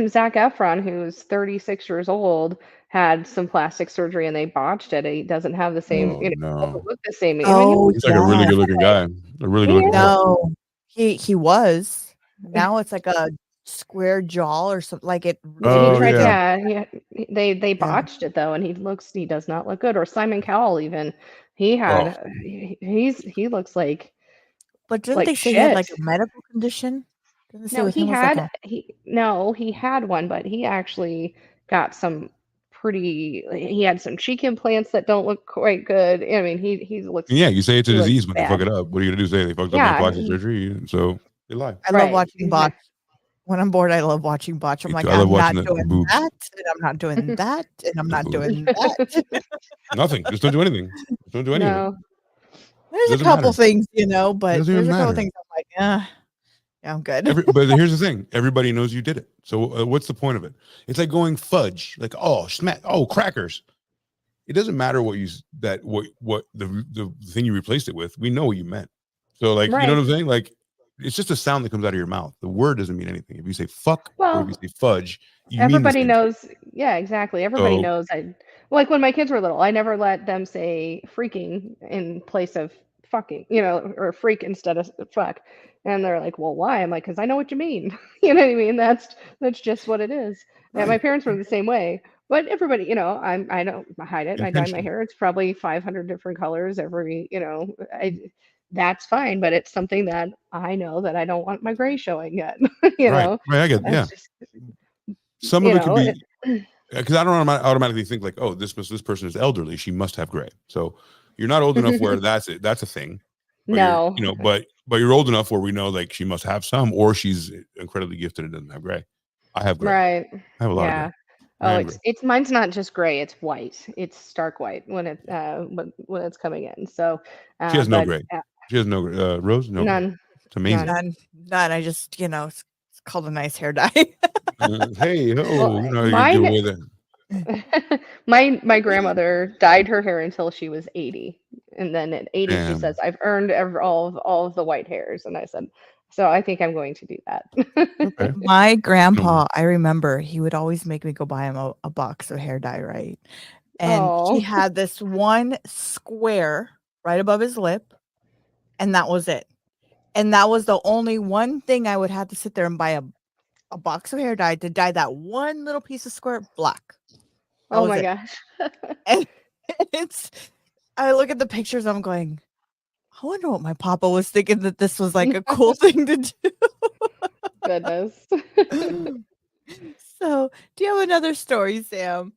Zac Efron, who's 36 years old, had some plastic surgery and they botched it. He doesn't have the same, Oh no, doesn't look the same. I mean, Oh he's like a really yeah, good looking guy. A really good looking guy. no, he was. Now it's like a square jaw or something. Like it. he Oh tried, yeah. they botched it though, and he does not look good. Or Simon Cowell, even he Oh, had, he looks like But didn't they say he had like shit. a medical condition? Didn't they say No, with him was like a he had one, but he actually got some he had some cheek implants that don't look quite good. I mean, yeah. You say it's a he looks disease, but they fuck bad. it up. What are you gonna do? Say they fucked up my Yeah, plastic surgery, so they lie. I love right. watching botch. When I'm bored, I love watching botch. I'm Me like, too. I love I'm watching not the doing boobs. that, and I'm not doing that, and I'm The not boobs. doing that. Nothing. Just don't do anything. Just don't do any of it. No. There's a Doesn't couple matter. things, It but doesn't there's even a couple matter. things I'm like, yeah, I'm good. But here's the thing: everybody knows you did it. So what's the point of it? It's like going fudge, like crackers. It doesn't matter what the thing you replaced it with. We know what you meant. So like, you know Right. what I'm saying? Like, it's just a sound that comes out of your mouth. The word doesn't mean anything. If you say fuck or if you Well, say fudge, you mean the everybody same thing. knows. Yeah, exactly. Everybody So knows. Like when my kids were little, I never let them say freaking in place of fucking, or freak instead of fuck. And they're like, "Well, why?" I'm like, "Because I know what you mean." You know what I mean? That's just what it is. And my right, parents were the same way. But everybody, I don't hide it. I dye my intentionally. hair. It's probably 500 different colors every, that's fine. But it's something that I know that I don't want my gray showing yet. You Right, know, right. I get that's yeah. just, Some you of it can know, be because I don't automatically think like, oh, this person is elderly. She must have gray. So you're not old enough where that's it. That's a thing. But no. but you're old enough where we know like she must have some, or she's incredibly gifted and doesn't have gray. I have gray. Right. I have a lot of gray. Yeah. I Oh, am gray. it's mine's not just gray, it's white. It's stark white when it's coming in. So, She has no but gray. She has no gray. Rose, no gray. none. It's amazing. None. I just, it's called a nice hair dye. Hey, Well, you know, you can do mine away that. my grandmother dyed her hair until she was 80. And then at 80 she says, Damn. "I've earned all of the white hairs." And I said, "So I think I'm going to do that." Okay. My No. grandpa, I remember he would always make me go buy him a box of hair dye, right? And he Oh. had this one square right above his lip, and that was it. And that was the only one thing I would have to sit there and buy a box of hair dye to dye that one little piece of square black. That Oh was my it. gosh. And I look at the pictures, I'm going, I wonder what my papa was thinking that this was like a cool thing to do. Goodness. So, do you have another story, Sam?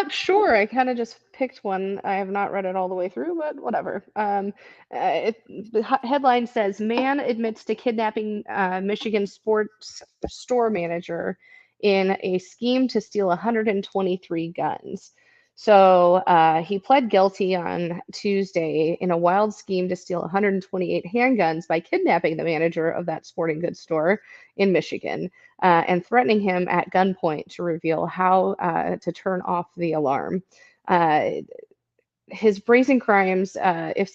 Sure. I kind of just picked one. I have not read it all the way through, but whatever. The headline says man admits to kidnapping Michigan sports store manager in a scheme to steal 123 guns. So he pled guilty on Tuesday in a wild scheme to steal 128 handguns by kidnapping the manager of that sporting goods store in Michigan. And threatening him at gunpoint to reveal how to turn off the alarm. Uh, his brazen crimes, if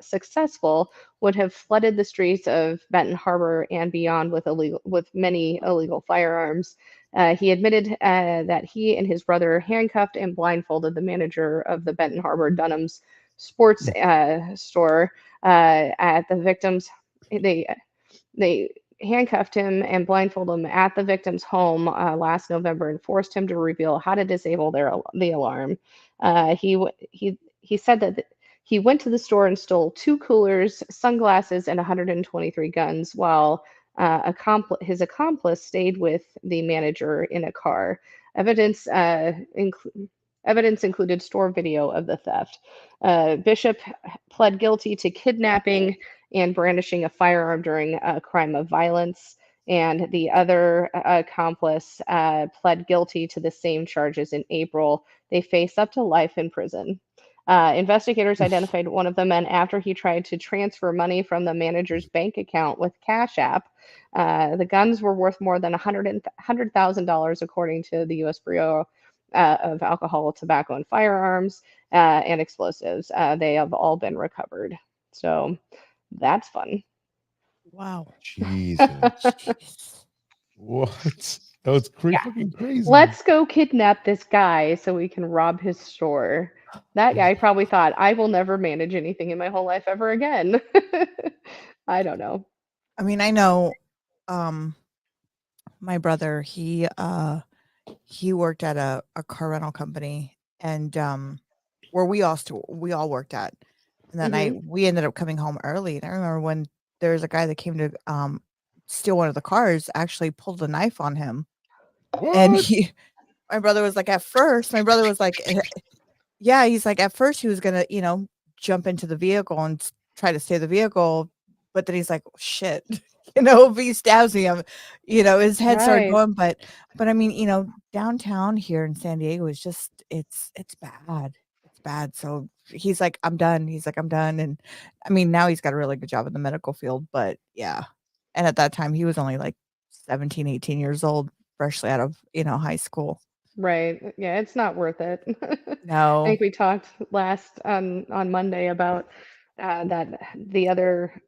successful, would have flooded the streets of Benton Harbor and beyond with many illegal firearms. He admitted that he and his brother handcuffed and blindfolded the manager of the Benton Harbor Dunham's sports store at the victim's. They handcuffed him and blindfolded him at the victim's home last November and forced him to reveal how to disable the alarm. He said that he went to the store and stole 2 coolers, sunglasses, and 123 guns, while his accomplice stayed with the manager in a car. Evidence included store video of the theft. Bishop pled guilty to kidnapping and brandishing a firearm during a crime of violence. And the other accomplice pled guilty to the same charges in April. They face up to life in prison. Investigators identified one of the men after he tried to transfer money from the manager's bank account with Cash App. The guns were worth more than $100,000, according to the U.S. Bureau of Alcohol, Tobacco, and Firearms and Explosives. They have all been recovered. So That's fun. Wow. Jesus. What? That was fucking crazy. Let's go kidnap this guy so we can rob his store. That guy probably thought, I will never manage anything in my whole life ever again. I don't know. I mean, I know my brother, he worked at a car rental company, and where we all worked at. And that night we ended up coming home early. And I remember when there was a guy that came to steal one of the cars, actually pulled a knife on him. And What? my brother was like, at first, yeah, he's like, at first he was gonna, jump into the vehicle and try to stay the vehicle, but then he's like, shit, if he stabs me, his head started Right. going. But I mean, downtown here in San Diego is just it's bad. It's bad. So he's like, I'm done. He's like, I'm done. And I mean, now he's got a really good job in the medical field, but yeah. And at that time he was only like 17, 18 years old, freshly out of, high school. Right. Yeah, it's not worth it. I No. think we talked last on Monday about that the other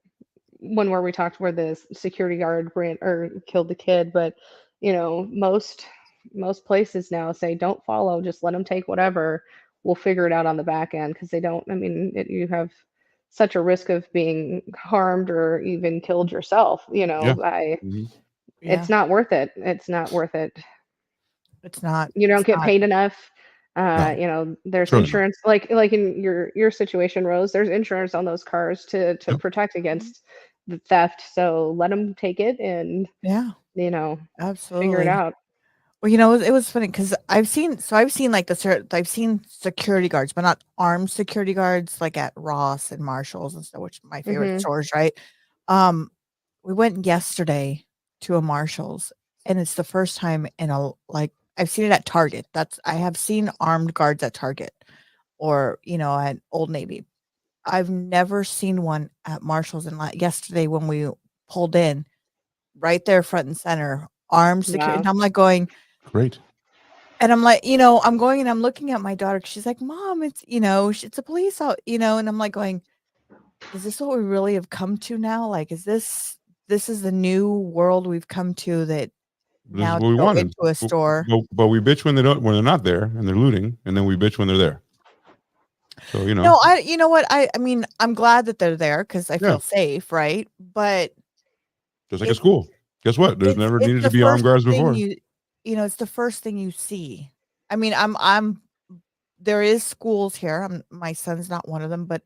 one where we talked where the security guard killed the kid, but most places now say don't follow, just let them take whatever. We'll figure it out on the back end because they don't. I mean, you have such a risk of being harmed or even killed yourself. Yeah. It's not worth it. It's not worth it. It's not. You don't It's get not. paid enough. No. There's Certainly not. insurance, like in your situation, Rose. There's insurance on those cars to Yep. protect against the theft. So let them take it and Yeah, figure it absolutely. out. Well, it was funny because I've seen I've seen security guards, but not armed security guards like at Ross and Marshalls and stuff, which are my favorite stores, right? We went yesterday to a Marshalls, and it's the first time in I've seen it at Target. I have seen armed guards at Target or, at Old Navy. I've never seen one at Marshalls. And yesterday when we pulled in, right there front and center, armed security. Wow. And I'm like going, Great. and I'm like, I'm going and I'm looking at my daughter. She's like, Mom, it's, it's a police out, and I'm like going, is this what we really have come to now? Like, this is the new world we've come to, that This now is to what we go wanted. into a store. But we bitch when they're not there and they're looting, and then we bitch when they're there. So No, you know what? I mean, I'm glad that they're there because I feel safe, right? But just like a school. Guess what? There's never it's needed the to be armed first guards thing before. it's the first thing you see. I mean, there is schools here. My son's not one of them, but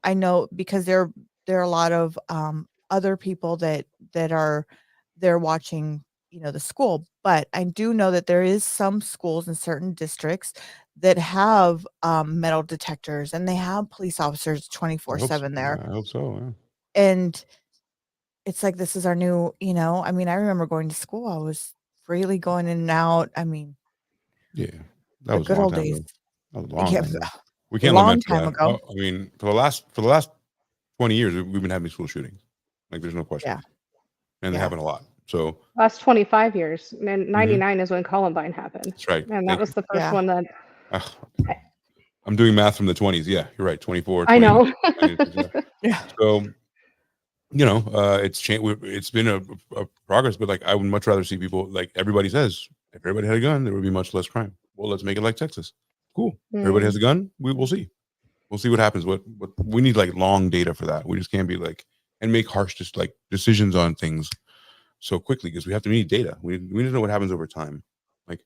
I know because there are a lot of other people that are there watching, the school. But I do know that there is some schools in certain districts that have metal detectors, and they have police officers 24/7 there. I hope so. Yeah. And it's like, this is our new, I mean, I remember going to school. I was freely going in and out. I mean, Yeah, that the was a good long old time days. ago. That was a long Yeah, time ago. We a can't long lament time that. ago. I mean, for the last 20 years, we've been having school shootings. Like, there's no question. Yeah. And they happen a lot. So Last 25 years. And 99 is when Columbine happened. that's right. And that was the first one that I'm doing math from the 20s. Yeah, you're right. 24. I know. Yeah. So, it's changed. It's been a progress, but like, I would much rather see people, like everybody says, if everybody had a gun, there would be much less crime. Well, let's make it like Texas. Cool. Everybody has a gun. We'll see. We'll see what happens. What we need, like, long data for that. We just can't be like, and make harsh decisions on things so quickly, because we have to need data. We need to know what happens over time. Like,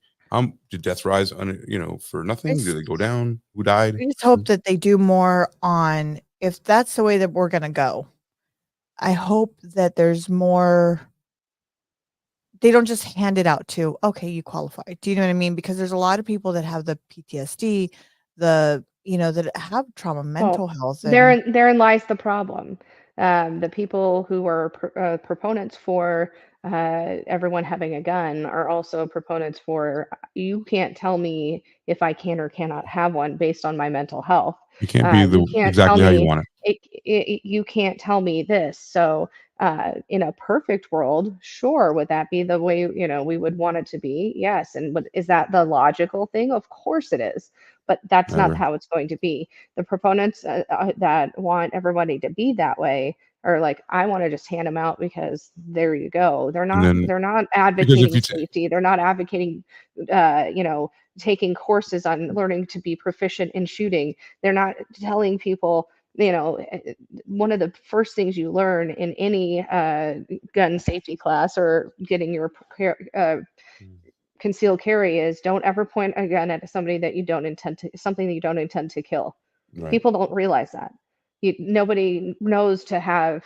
did deaths rise for nothing? Did they go down? Who died? I just hope that they do more on, if that's the way that we're going to go. I hope that there's more. They don't just hand it out to, okay, you qualify. Do you know what I mean? Because there's a lot of people that have the PTSD, that have trauma, mental health. Therein lies the problem. The people who are proponents for everyone having a gun are also proponents for, you can't tell me if I can or cannot have one based on my mental health. It can't be You can't exactly tell how you me want it. you can't tell me this. So in a perfect world, sure, would that be the way we would want it to be? Yes. And is that the logical thing? Of course it is. but that's Never. not how it's going to be. The proponents that want everybody to be that way are like, I want to just hand them out because there you go. They're not Because if advocating you safety. They're not advocating taking courses on learning to be proficient in shooting. They're not telling people, one of the first things you learn in any gun safety class or getting your concealed carry is don't ever point a gun at something that you don't intend to kill. Right. People don't realize that. Nobody knows to have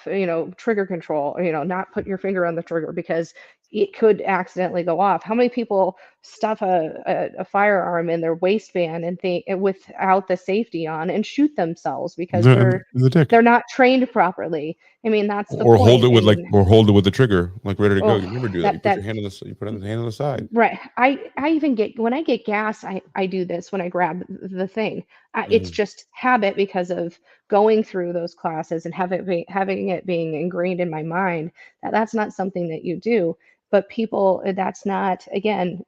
trigger control, or not put your finger on the trigger because it could accidentally go off. How many people stuff a firearm in their waistband and without the safety on and shoot themselves because In the dick. they're not trained properly? I mean, that's the Or point. hold it with or hold it with the trigger, like ready to go. Oh, You never do that. You put your hand on you put the hand on the side. Right. I even get, when I get gas, I do this when I grab the thing. It's just habit because of going through those classes and having it being ingrained in my mind that that's not something that you do. But people, that's not, again,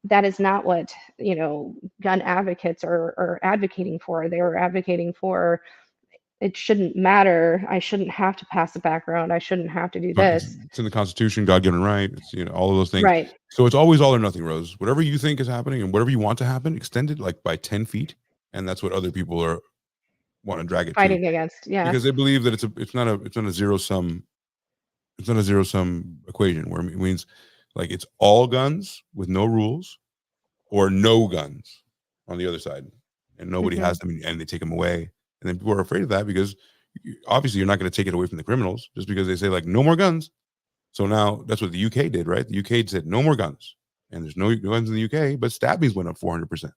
that is not what, gun advocates are advocating for. They're advocating for, it shouldn't matter. I shouldn't have to pass a background. I shouldn't have to do this. It's in the Constitution, God-given right. It's all of those things. Right. So it's always all or nothing, Rose. Whatever you think is happening and whatever you want to happen, extend it like by 10 feet, and that's what other people want to drag it Fighting to. against, yeah. Because they believe that it's not a zero sum. It's not a zero sum equation where it means like it's all guns with no rules, or no guns on the other side, and nobody has them, and they take them away. And then people are afraid of that because obviously you're not going to take it away from the criminals just because they say like no more guns. So now that's what the UK did, right? The UK said no more guns, and there's no guns in the UK, but stabbings went up 400%,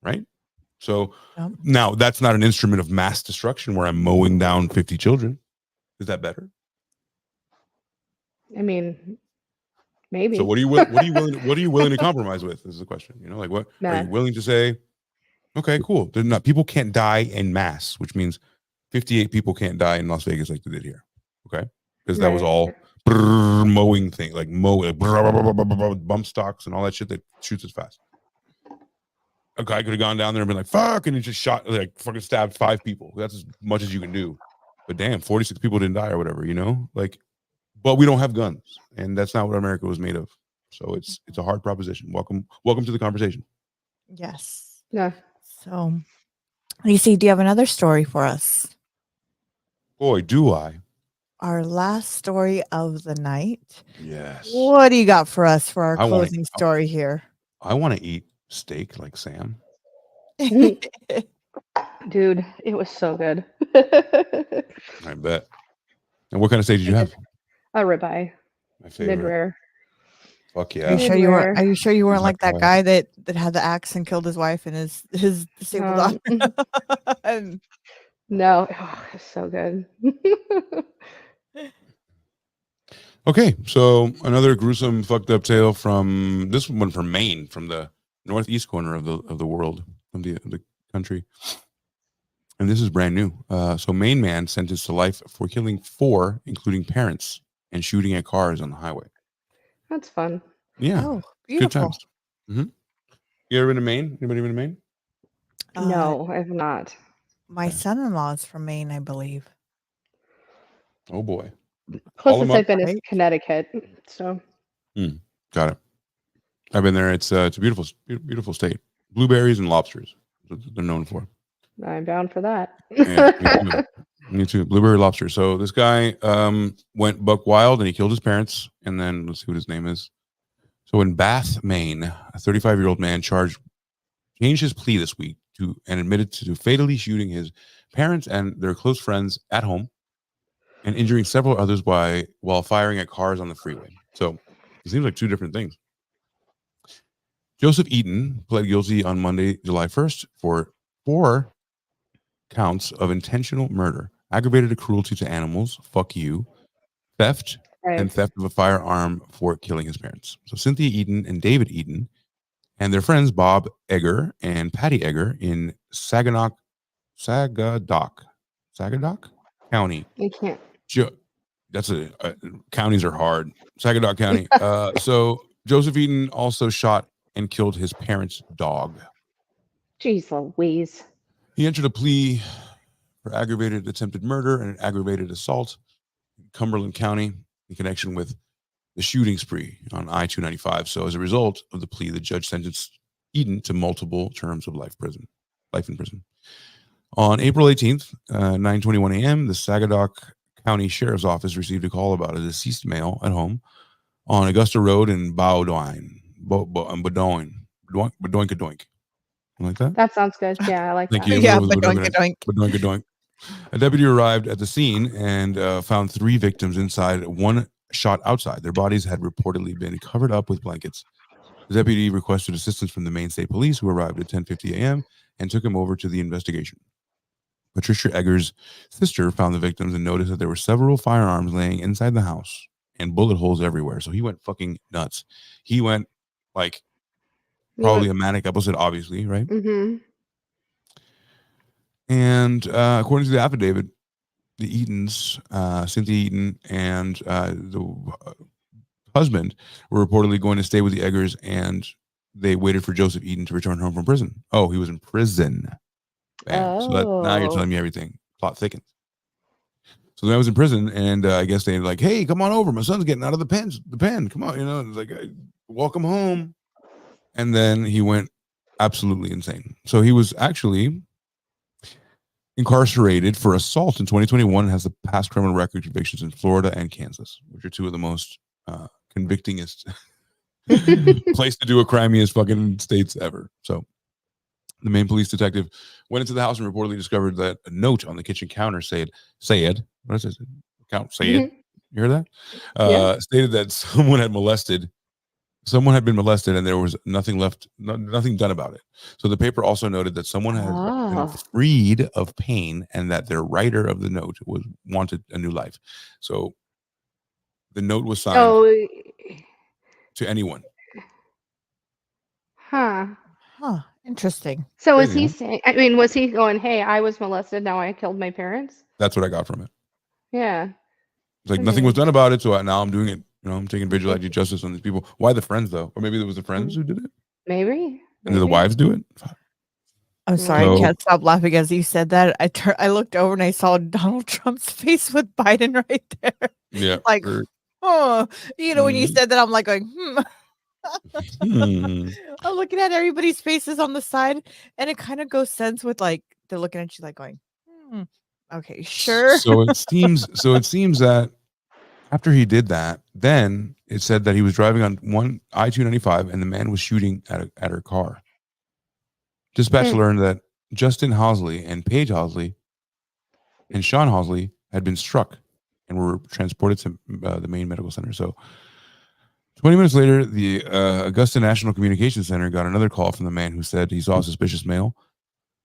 right? So now that's not an instrument of mass destruction where I'm mowing down 50 children. Is that better? I mean, maybe. So what are you willing to compromise with? Is the question. Like what are you willing to say? Okay, cool. People can't die en masse, which means 58 people can't die in Las Vegas like they did here. Okay, because that was all mowing thing, like bump stocks and all that shit that shoots as fast. A guy could have gone down there and been like, fuck, and he just shot, like, fucking stabbed 5 people. That's as much as you can do. But damn, 46 people didn't die or whatever, Like, but we don't have guns, and that's not what America was made of. So it's a hard proposition. Welcome to the conversation. Yes. Yeah. So, Lacey, do you have another story for us? Boy, do I. Our last story of the night. Yes. What do you got for us for our closing story here? I want to eat steak like Sam. Dude, it was so good. I bet. And what kind of steak did you have? A ribeye. My favorite. Mid-rare. Fuck yeah. Are you sure you weren't like that guy that had the axe and killed his wife and his disabled daughter? No, it's so good. Okay, so another gruesome, fucked up tale from this one from Maine, from the northeast corner of the world, of the country, and this is brand new. So, Maine man sentenced to life for killing 4, including parents, and shooting at cars on the highway. That's fun. Yeah, oh, beautiful. good times. You ever been to Maine? Anybody been to Maine? No, I have not. My son-in-law is from Maine, I believe. Oh boy. Closest I've been is Connecticut. So. Got it. I've been there. It's a beautiful state. Blueberries and lobsters. They're known for. I'm down for that. Yeah, me too. Blueberry lobster. So this guy went buck wild and he killed his parents. And then let's see what his name is. So in Bath, Maine, a 35-year-old man changed his plea this week and admitted to fatally shooting his parents and their close friends at home and injuring several others while firing at cars on the freeway. So it seems like 2 different things. Joseph Eaton pled guilty on Monday, July 1st for 4 counts of intentional murder, aggravated cruelty to animals, fuck you, theft, and theft of a firearm for killing his parents. So Cynthia Eaton and David Eaton and their friends Bob Egger and Patty Egger in Sagadaw County. You can't. That's counties are hard. Sagadaw County. So Joseph Eaton also shot and killed his parents' dog. Jeez Louise. He entered a plea for aggravated attempted murder and aggravated assault in Cumberland County in connection with the shooting spree on I-295. So as a result of the plea, the judge sentenced Eden to multiple terms of life in prison. On April 18th, 9:21 a.m., the Sagadaw County Sheriff's Office received a call about a deceased male at home on Augusta Road in Bowdoin. Badoink. Like that? That sounds good. Yeah, I like Thank that. you. Yeah, Badoink. A deputy arrived at the scene and found 3 victims inside, 1 shot outside. Their bodies had reportedly been covered up with blankets. The deputy requested assistance from the Maine State Police, who arrived at 10:50 a.m. and took him over to the investigation. Patricia Egger's sister found the victims and noticed that there were several firearms laying inside the house and bullet holes everywhere. So he went fucking nuts. He went like probably a manic episode, obviously, right? Mm-hmm. And according to the affidavit, the Edens, Cynthia Eden, and the husband were reportedly going to stay with the Eggers, and they waited for Joseph Eden to return home from prison. Oh, he was in prison. Bam. So now you're telling me everything. Plot thickens. So then I was in prison, and I guess they were like, "Hey, come on over. My son's getting out of the pen. Come on, It's like, welcome home." And then he went absolutely insane. So he was actually incarcerated for assault in 2021 and has the past criminal record convictions in Florida and Kansas, which are 2 of the most convictingest place to do a crimiest fucking states ever. So the Maine police detective went into the house and reportedly discovered that a note on the kitchen counter said, what is it? Count Sayed. Mm-hmm. You hear that? Stated that someone had been molested and there was nothing done about it. So the paper also noted that someone had been freed of pain and that their writer of the note wanted a new life. So the note was signed to anyone. Huh. Interesting. So is he saying, was he going, hey, I was molested, now I killed my parents? That's what I got from it. Yeah. It's like nothing was done about it, so now I'm doing it. I'm taking vigilante justice on these people. Why the friends, though? Or maybe it was the friends who did it? Maybe. And did the wives do it? I'm sorry, I can't stop laughing as you said that. I looked over and I saw Donald Trump's face with Biden right there. Yeah. Like, when you said that, I'm like going, I'm looking at everybody's faces on the side, and it kind of goes sense with like they're looking at you like going, okay, sure. So it seems that after he did that, then it said that he was driving on I-295 and the man was shooting at her car. Dispatch learned that Justin Hosley and Paige Hosley and Sean Hosley had been struck and were transported to the Maine Medical Center. So 20 minutes later, the Augusta National Communications Center got another call from the man who said he saw a suspicious male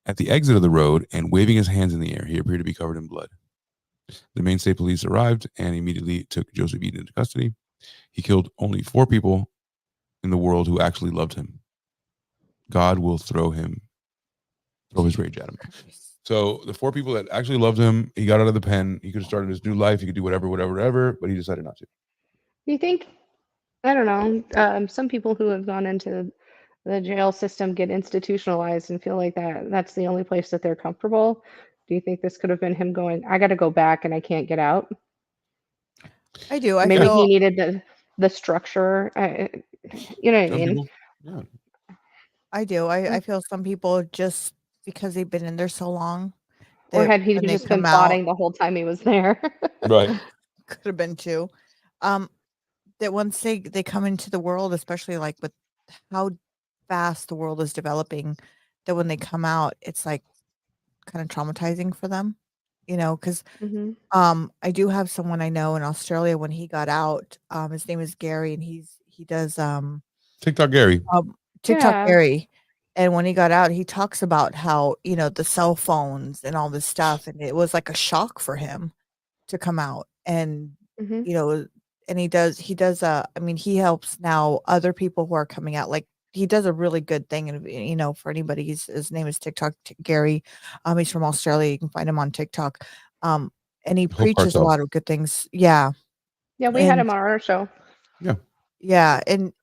at the exit of the road and waving his hands in the air. He appeared to be covered in blood. The Maine State Police arrived and immediately took Joseph Eden into custody. He killed only 4 people in the world who actually loved him. God will throw his rage at him. So the 4 people that actually loved him, he got out of the pen. He could have started his new life. He could do whatever, but he decided not to. You think, I don't know, some people who have gone into the jail system get institutionalized and feel like that's the only place that they're comfortable. Do you think this could have been him going, I got to go back and I can't get out? I do. Maybe he needed the structure. You know what I mean? Yeah. I do. I feel some people just because they've been in there so long. Or had he just been plotting the whole time he was there? Right. Could have been too. That once they come into the world, especially like with how fast the world is developing, that when they come out, it's like kind of traumatizing for them, because I do have someone I know in Australia. When he got out, his name is Gary, and he does TikTok Gary. Gary. And when he got out, he talks about how, the cell phones and all this stuff. And it was like a shock for him to come out. And, and he does, he helps now other people who are coming out. Like he does a really good thing. And, for anybody, his name is TikTok Gary. He's from Australia. You can find him on TikTok. And he preaches a lot of good things. Yeah. Yeah. We had him on our show. Yeah. Yeah. And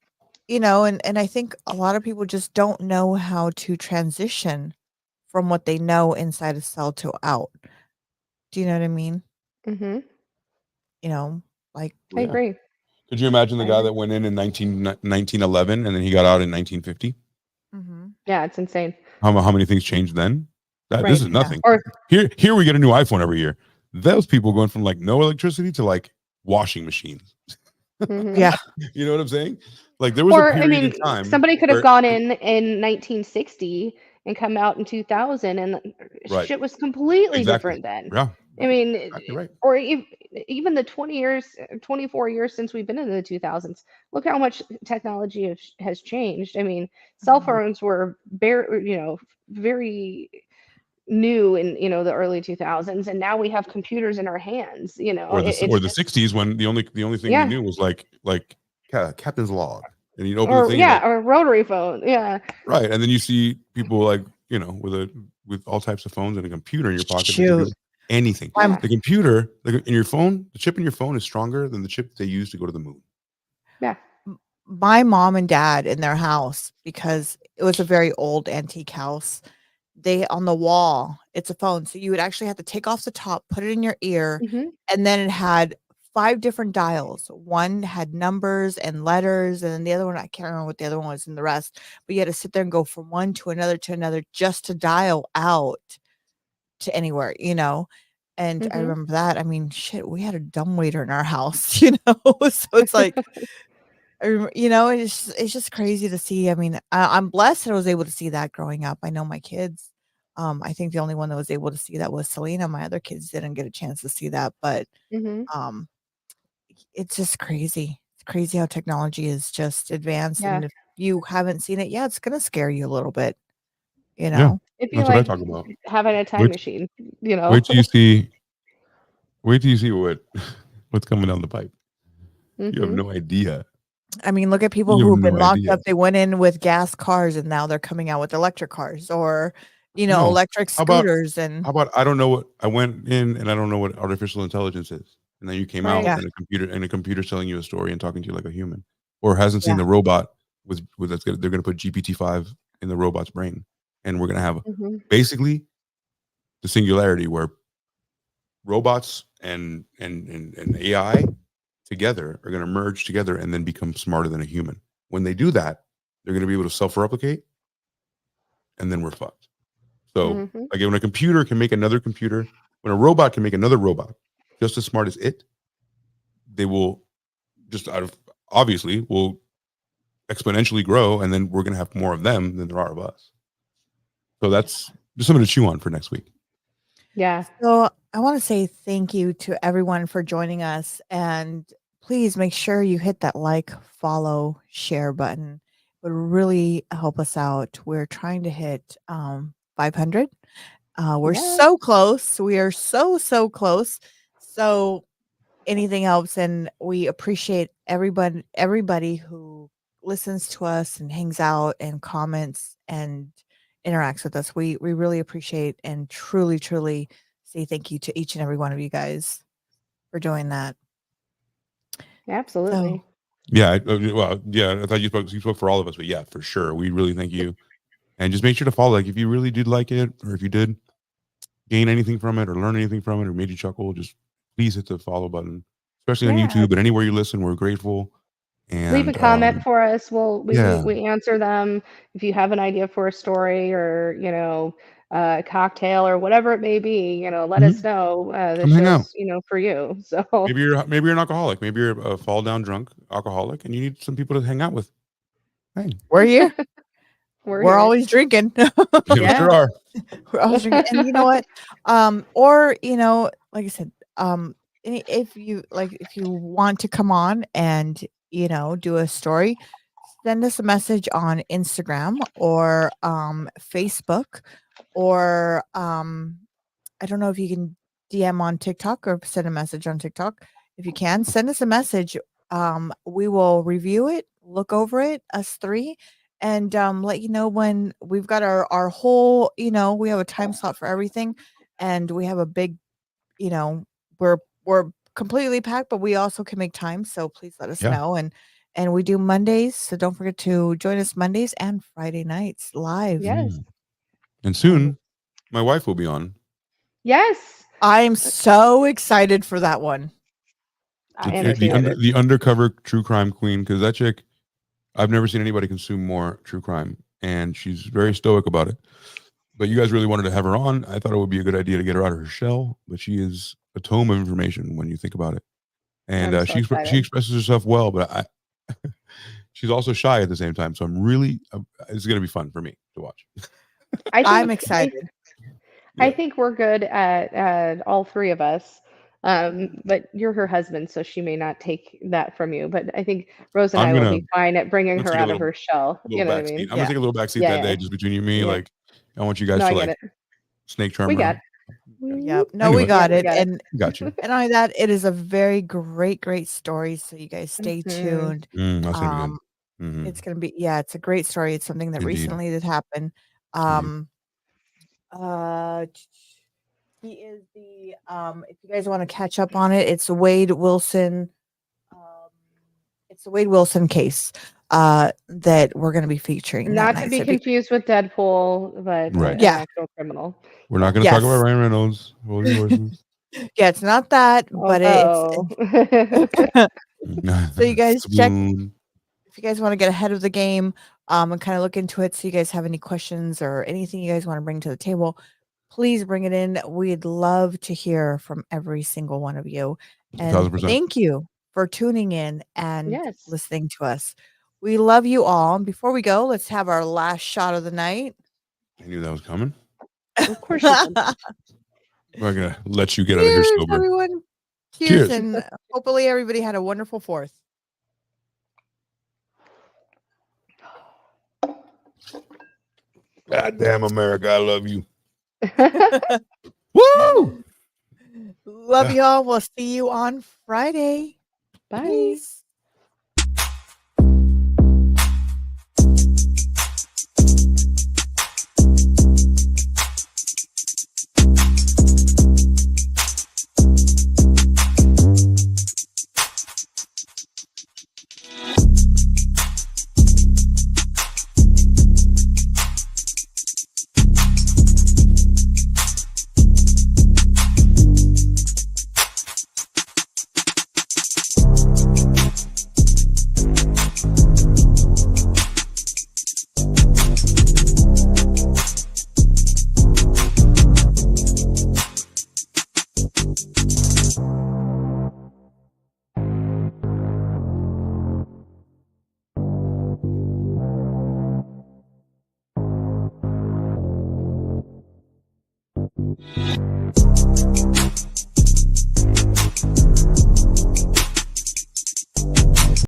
and I think a lot of people just don't know how to transition from what they know inside a cell to out. Do you know what I mean? Mm-hmm. Like, I agree. Could you imagine the I guy agree. that went in 1911 and then he got out in 1950? Yeah, it's insane. How many things changed then? This Right. is nothing. Or Here we get a new iPhone every year. Those people going from like no electricity to like washing machines. mhm. yeah. You know what I'm saying? Like there was a Or I period in mean, time somebody could have where gone in 1960 and come out in 2000, and right, shit was completely exactly. different then. Yeah, I mean, exactly right. or even the 20 years, 24 years since we've been in the 2000s. Look how much technology has changed. I mean, cell Mhm. phones were very new in the early 2000s, and now we have computers in our hands. Or the It's or the just 60s when the only thing we yeah, knew was like captain's log, and you'd open the thing and yeah, or a rotary phone, yeah. right, and then you see people like with all types of phones and a computer in your pocket that can do Shoot. anything. I'm Yeah. The computer in your phone, the chip in your phone is stronger than the chip they use to go to the moon. Yeah. my mom and dad in their house, because it was a very old antique house. They on the wall, it's a phone. So you would actually have to take off the top, put it in your ear, Hmm. and then it had 5 different dials. One had numbers and letters, and then the other one, I can't remember what the other one was and the rest. But you had to sit there and go from one to another just to dial out to anywhere, And I Hmm. remember that. I mean, shit, we had a dumbwaiter in our house, So it's like it's just crazy to see. I mean, I'm blessed that I was able to see that growing up. I know my kids. I think the only one that was able to see that was Selena. My other kids didn't get a chance to see that, but Hmm. um, it's just crazy. It's crazy how technology is just advanced, Yeah. and if you haven't seen it, yeah, it's gonna scare you a little bit. You Yeah, know, It'd be that's what I like talk about. having a time Wait, machine, wait till you see, wait till you see what's coming down the pipe. You have Hmm. no idea. I mean, look at people You who have have been no locked idea. up. They went in with gas cars, and now they're coming out with electric cars, or No. electric How about scooters, and I don't know what I went in and I don't know what artificial intelligence is. And then you came out Right. yeah, and a computer's telling you a story and talking to you like a human. Or hasn't seen yeah. the robot they're gonna put GPT-5 in the robot's brain. And we're gonna have Hmm. basically the singularity where robots and AI together are gonna merge together and then become smarter than a human. When they do that, they're gonna be able to self-replicate and then we're fucked. So, Hmm. like when a computer can make another computer, when a robot can make another robot just as smart as it, they will just out of obviously will exponentially grow, and then we're going to have more of them than there are of us. So that's just something to chew on for next week. Yeah. So I want to say thank you to everyone for joining us, and please make sure you hit that like, follow, share button. It would really help us out. We're trying to hit 500. We're Yeah. so close. We are so close. So anything helps, and we appreciate everybody who listens to us and hangs out and comments and interacts with us. We really appreciate and truly say thank you to each and every one of you guys for doing that. Absolutely. So Yeah, I thought you spoke for all of us, but yeah, for sure, we really thank you, and just make sure to follow. Like, if you really did like it, or if you did gain anything from it, or learn anything from it, or made you chuckle, just please hit the follow button, especially on Yeah. YouTube. But anywhere you listen, we're grateful. Leave a And comment for us. yeah, We answer them. If you have an idea for a story, or a cocktail, or whatever it may be, let us mhm, know. The come hang out. show's for you. So Maybe you're an alcoholic. Maybe you're a fall down drunk alcoholic, and you need some people to hang out with. Hey, we're here. we're We're here. always drinking. we Yeah. sure are. We're always drinking. And you know what? Or like I said, if you want to come on and do a story, send us a message on Instagram or Facebook, or I don't know if you can DM on TikTok or send a message on TikTok. If you can, send us a message. We will review it, look over it, us three, and let you know when we've got our whole. We have a time slot for everything, and we have a big. You know, we're completely packed, but we also can make time. So please let us Yeah. know, And we do Mondays, so don't forget to join us Mondays and Friday nights live. Yes. And soon, my wife will be on. Yes. I'm so excited for that one. I am The undercover true crime queen, because that chick, I've never seen anybody consume more true crime, and she's very stoic about it. But you guys really wanted to have her on. I thought it would be a good idea to get her out of her shell, but she is a tome of information when you think about it. And I'm so she excited. expresses herself well, but she's also shy at the same time. So I'm really, it's going to be fun for me to watch. I'm excited. I think we're good at all three of us. But you're her husband, so she may not take that from you. But I think Rose and I will be fine at bringing her out of her shell. You know what I mean? I'm gonna take a little backseat that day, just between you and me. Yeah. Like, I want you guys to like snake charm. We got it. Yep. No, we got it. And got you. And only that, it is a very great story. So you guys stay tuned. It's gonna be it's a great story. It's something that recently did happen. He is the if you guys want to catch up on it, it's the Wade Wilson. It's the Wade Wilson case that we're going to be featuring. Not to be confused with Deadpool, but an actual criminal. We're not going to talk about Ryan Reynolds. Yeah, it's not that, but it's so you guys check if you guys want to get ahead of the game and kind of look into it. So you guys have any questions or anything you guys want to bring to the table, please bring it in. We'd love to hear from every single one of you. And 1,000%. Thank you for tuning in and listening to us. We love you all. And before we go, let's have our last shot of the night. I knew that was coming. Of course you did. We're going to let you get out of here sober. Everyone. Cheers. And hopefully everybody had a wonderful 4th. God damn America, I love you. Woo! Love y'all. We'll see you on Friday. Bye. Peace.